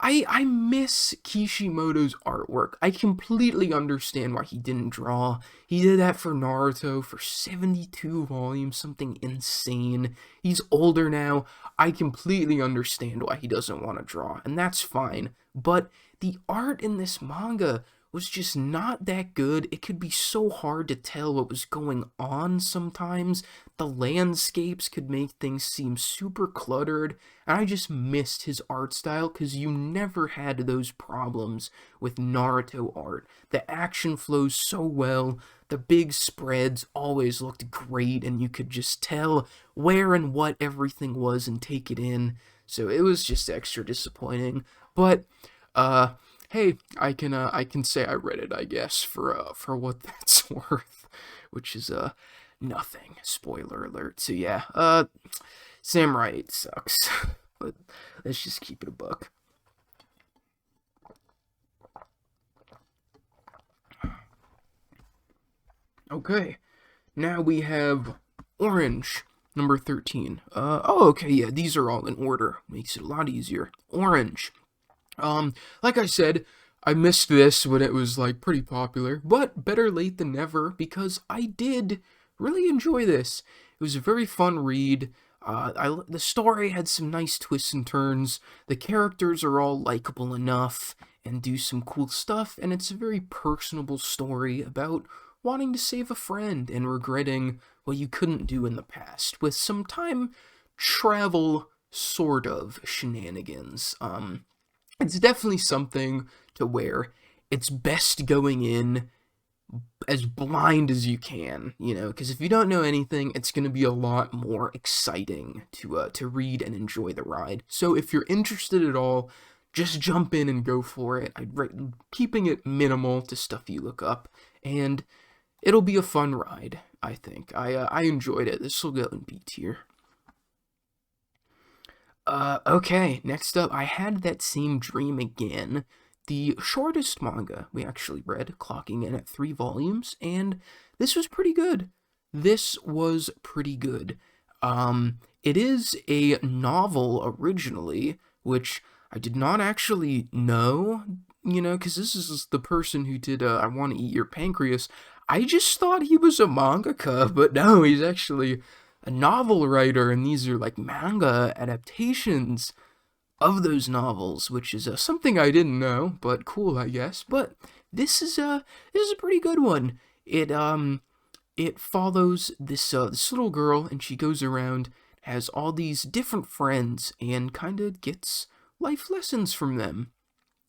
I miss Kishimoto's artwork. I completely understand why he didn't draw. He did that for Naruto for 72 volumes, something insane. He's older now. I completely understand why he doesn't want to draw, and that's fine. But the art in this manga was just not that good. It could be so hard to tell what was going on sometimes. The landscapes could make things seem super cluttered, and I just missed his art style because you never had those problems with Naruto art. The action flows so well, the big spreads always looked great, and you could just tell where and what everything was and take it in. So it was just extra disappointing. But, hey, I can say I read it, I guess, for what that's worth, which is nothing. Spoiler alert. So yeah, Samurai 8 sucks, but let's just keep it a buck. Okay, now we have Orange, number 13. Oh, okay, yeah, these are all in order. Makes it a lot easier. Orange. Like I said, I missed this when it was, like, pretty popular, but better late than never, because I did really enjoy this. It was a very fun read. The story had some nice twists and turns. The characters are all likable enough and do some cool stuff, and it's a very personable story about wanting to save a friend and regretting what you couldn't do in the past, with some time travel sort of shenanigans. It's definitely something to where it's best going in as blind as you can, you know, because if you don't know anything, it's going to be a lot more exciting to read and enjoy the ride. So if you're interested at all, just jump in and go for it. Keeping it minimal to stuff you look up, and it'll be a fun ride, I think. I enjoyed it. This will go in B tier. Okay, next up, I had that same dream again. The shortest manga we actually read, clocking in at 3 volumes, and this was pretty good. This was pretty good. It is a novel originally, which I did not actually know, you know, because this is the person who did I Want to Eat Your Pancreas. I just thought he was a mangaka, but no, he's actually a novel writer, and these are like manga adaptations of those novels, which is something I didn't know, but cool, I guess. But this is a pretty good one. It follows this little girl, and she goes around, has all these different friends, and kind of gets life lessons from them,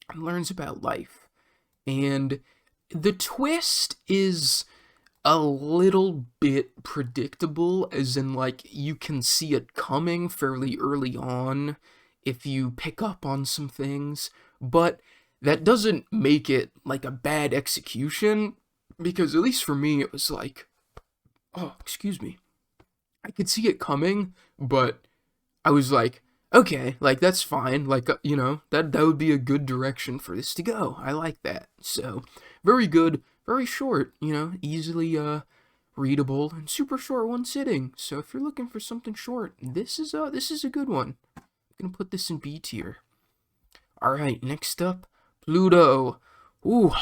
and learns about life. And the twist is a little bit predictable, as in, like, you can see it coming fairly early on if you pick up on some things, but that doesn't make it, like, a bad execution, because at least for me, it was like, oh, excuse me, I could see it coming, but I was like, okay, like, that's fine, like, you know, that would be a good direction for this to go. I like that. So, very good, very short, you know, easily, readable, and super short one sitting. So if you're looking for something short, this is a good one. I'm gonna put this in B tier. Alright, next up, Pluto. Ooh,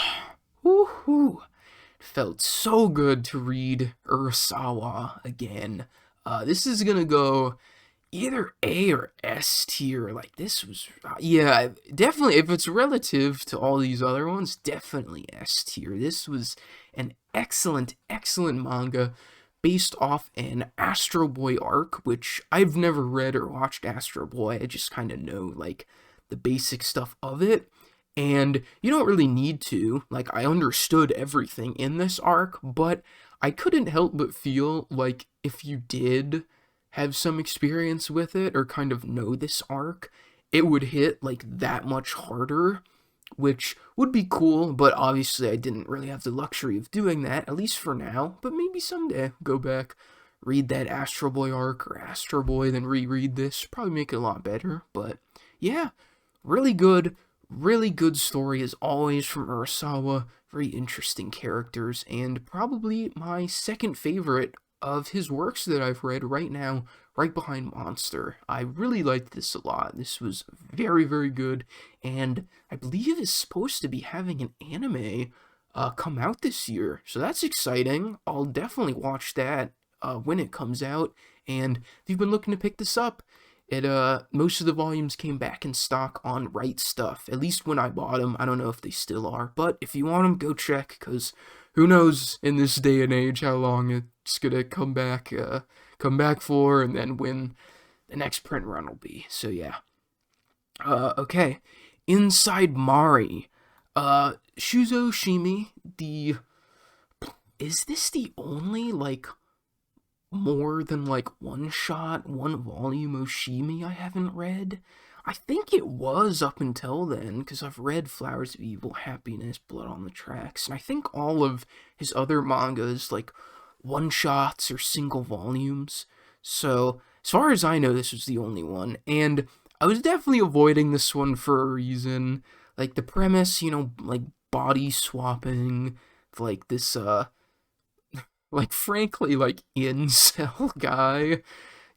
ooh, ooh. Felt so good to read Urasawa again. This is gonna go either A or S tier. Like, this was, yeah, definitely, if it's relative to all these other ones, definitely S tier. This was an excellent, excellent manga based off an Astro Boy arc, which I've never read or watched Astro Boy. I just kind of know, like, the basic stuff of it. And you don't really need to. Like, I understood everything in this arc, but I couldn't help but feel like if you did have some experience with it or kind of know this arc, it would hit, like, that much harder, which would be cool, but obviously I didn't really have the luxury of doing that, at least for now. But maybe someday, go back, read that Astro Boy arc or Astro Boy, then reread this, probably make it a lot better. But yeah, really good story as always from Urasawa, very interesting characters, and probably my second favorite of his works that I've read right now, right behind Monster. I really liked this a lot. This was very, very good, and I believe it's supposed to be having an anime come out this year, so that's exciting. I'll definitely watch that when it comes out, and if you've been looking to pick this up, most of the volumes came back in stock on Right Stuff, at least when I bought them. I don't know if they still are, but if you want them, go check, because who knows in this day and age how long it's gonna come back for, and then when the next print run will be. So yeah. Okay. Inside Mari. Shuzo Shimi, is this the only, like, more than, like, one volume Oshimi I haven't read? I think it was up until then, because I've read Flowers of Evil, Happiness, Blood on the Tracks, and I think all of his other mangas, like, one-shots or single volumes. So, as far as I know, this was the only one, and I was definitely avoiding this one for a reason. Like, the premise, like, body swapping, like, this, like, frankly, like, incel guy,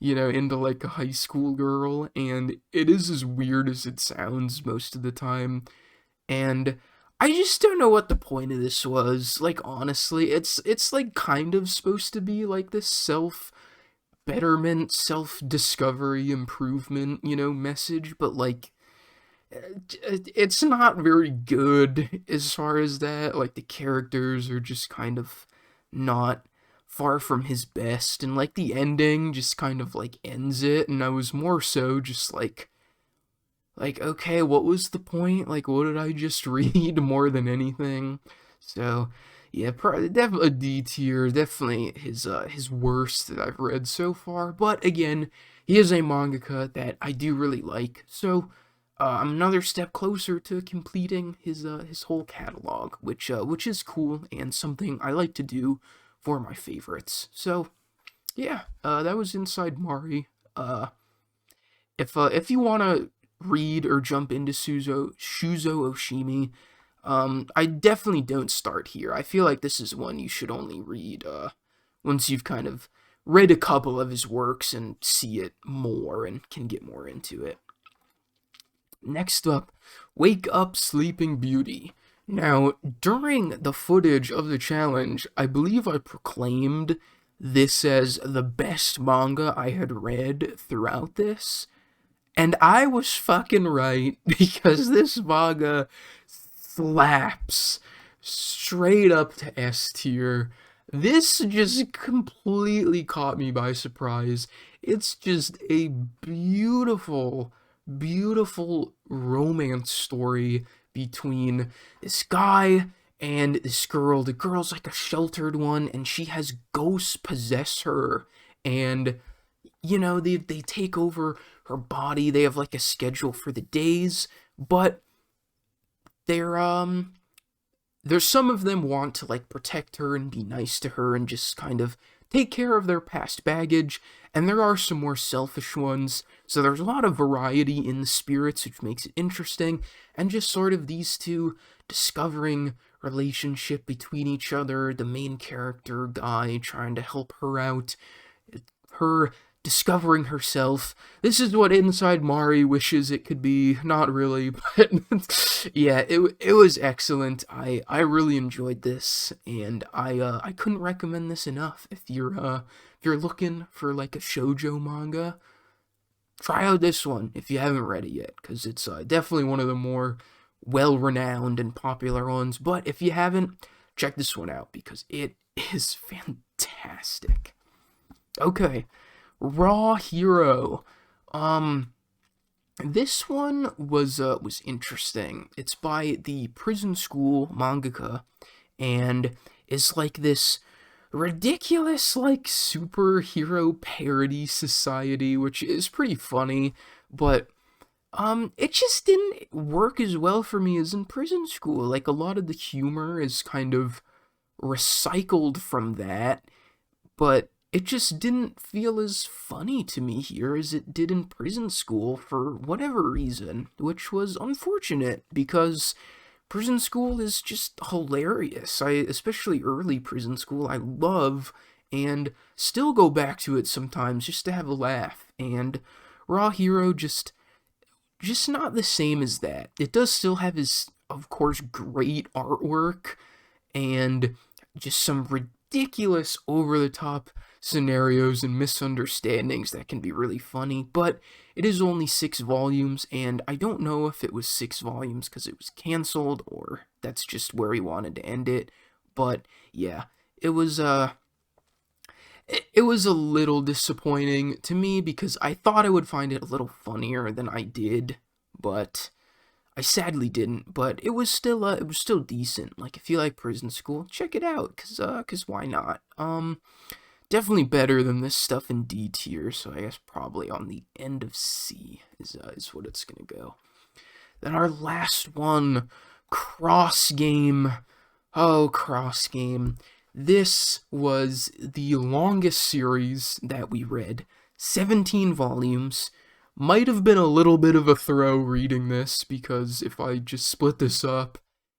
into, like, a high school girl, and it is as weird as it sounds most of the time, and I just don't know what the point of this was. Like, honestly, it's like, kind of supposed to be, like, this self-betterment, self-discovery, improvement, message, but, like, it's not very good as far as that. Like, the characters are just kind of not far from his best, and, like, the ending just kind of, like, ends it, and I was more so just like, okay, what was the point? Like, what did I just read more than anything? So, yeah, definitely a D tier, definitely his worst that I've read so far, but again, he is a mangaka that I do really like, so I'm another step closer to completing his whole catalog, which is cool and something I like to do for my favorites. So yeah, that was Inside Mari. If you wanna read or jump into Shuzo Oshimi, I definitely don't start here. I feel like this is one you should only read once you've kind of read a couple of his works and see it more and can get more into it. Next up, Wake Up Sleeping Beauty. Now, during the footage of the challenge, I believe I proclaimed this as the best manga I had read throughout this, and I was fucking right, because this manga slaps straight up to S tier. This just completely caught me by surprise. It's just a beautiful, beautiful romance story between this guy and this girl. The girl's like a sheltered one, and she has ghosts possess her, and they take over her body. They have like a schedule for the days, but there's some of them want to like protect her and be nice to her and just kind of take care of their past baggage, and there are some more selfish ones, so there's a lot of variety in the spirits, which makes it interesting, and just sort of these two discovering relationship between each other, the main character guy trying to help her out, her discovering herself. This is what Inside Mari wishes it could be. Not really, but yeah, it was excellent. I really enjoyed this, and I couldn't recommend this enough. If you're looking for like a shoujo manga, try out this one if you haven't read it yet, because it's definitely one of the more well-renowned and popular ones. But if you haven't, check this one out, because it is fantastic. Okay. Raw Hero. This one was interesting. It's by the Prison School mangaka, and is like this ridiculous, like, superhero parody society, which is pretty funny, but it just didn't work as well for me as in Prison School. Like, a lot of the humor is kind of recycled from that, but it just didn't feel as funny to me here as it did in Prison School for whatever reason, which was unfortunate, because Prison School is just hilarious. Especially early Prison School, I love and still go back to it sometimes just to have a laugh. And Raw Hero just not the same as that. It does still have his, of course, great artwork and just some ridiculous over-the-top scenarios and misunderstandings that can be really funny, but it is only 6 volumes, and I don't know if it was 6 volumes because it was canceled or that's just where he wanted to end it, but yeah, it was a little disappointing to me because I thought I would find it a little funnier than I did, but I sadly didn't. But it was still decent. Like, if you like Prison School, check it out, cause why not? Definitely better than this stuff in D tier, so I guess probably on the end of C is what it's gonna go. Then our last one, Cross Game. Oh, Cross Game. This was the longest series that we read. 17 volumes. Might have been a little bit of a throw reading this, because if I just split this up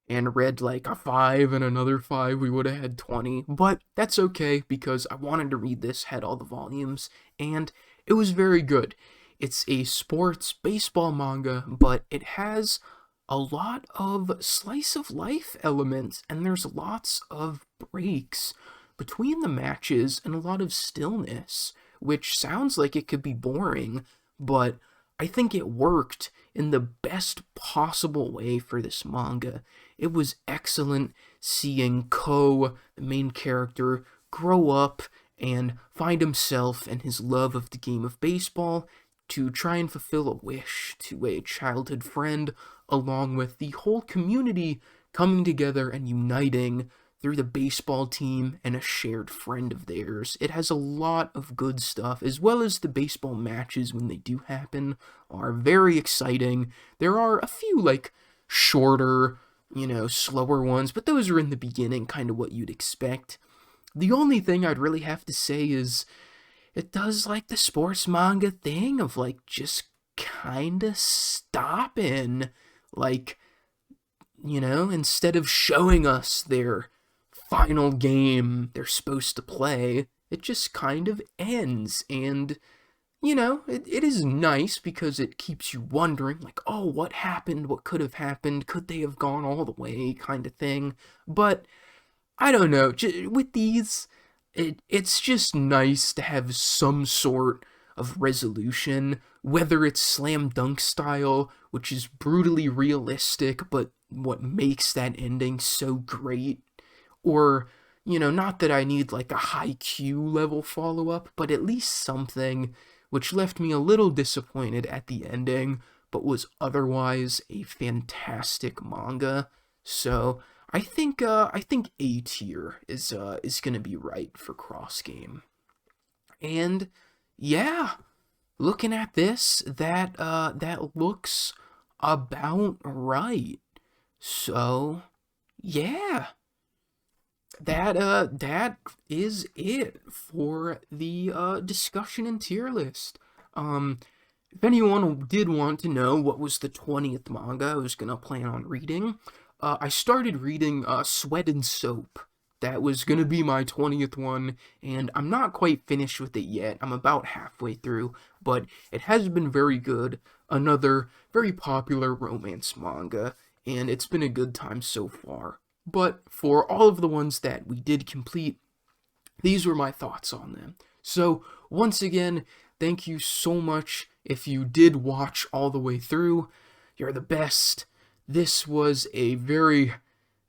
and read like a 5 and another 5, we would have had 20. But that's okay, because I wanted to read this, had all the volumes, and it was very good. It's a sports baseball manga, but it has a lot of slice of life elements, and there's lots of breaks between the matches and a lot of stillness, which sounds like it could be boring, but I think it worked in the best possible way for this manga. It was excellent seeing Ko, the main character, grow up and find himself and his love of the game of baseball to try and fulfill a wish to a childhood friend, along with the whole community coming together and uniting through the baseball team and a shared friend of theirs. It has a lot of good stuff, as well as the baseball matches, when they do happen, are very exciting. There are a few, like, shorter, slower ones, but those are in the beginning, kind of what you'd expect. The only thing I'd really have to say is it does, like, the sports manga thing of, like, just kinda stopping. Like, instead of showing us their final game they're supposed to play, it just kind of ends. And, it is nice because it keeps you wondering, like, oh, what happened? What could have happened? Could they have gone all the way? Kind of thing. But I don't know. With these, it's just nice to have some sort of resolution, whether it's slam dunk style, which is brutally realistic, but what makes that ending so great, or, not that I need like a high Q level follow-up, but at least something, which left me a little disappointed at the ending, but was otherwise a fantastic manga. So I think A tier is gonna be right for Cross Game. And yeah, looking at this, that looks about right. So yeah, that is it for the discussion and tier list. If anyone did want to know what was the 20th manga I was gonna plan on reading, I started reading Sweat and Soap. That was gonna be my 20th one, and I'm not quite finished with it yet. I'm about halfway through, but it has been very good. Another very popular romance manga, and it's been a good time so far. But for all of the ones that we did complete, these were my thoughts on them. So, once again, thank you so much if you did watch all the way through. You're the best. This was a very,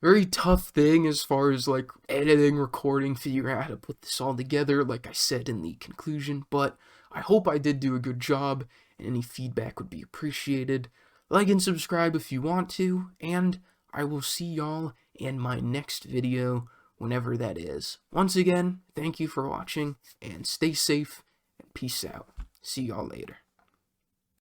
very tough thing as far as, like, editing, recording, figuring out how to put this all together, like I said in the conclusion, but I hope I did do a good job, and any feedback would be appreciated. Like and subscribe if you want to, and I will see y'all in my next video, whenever that is. Once again, thank you for watching, and stay safe, and peace out. See y'all later.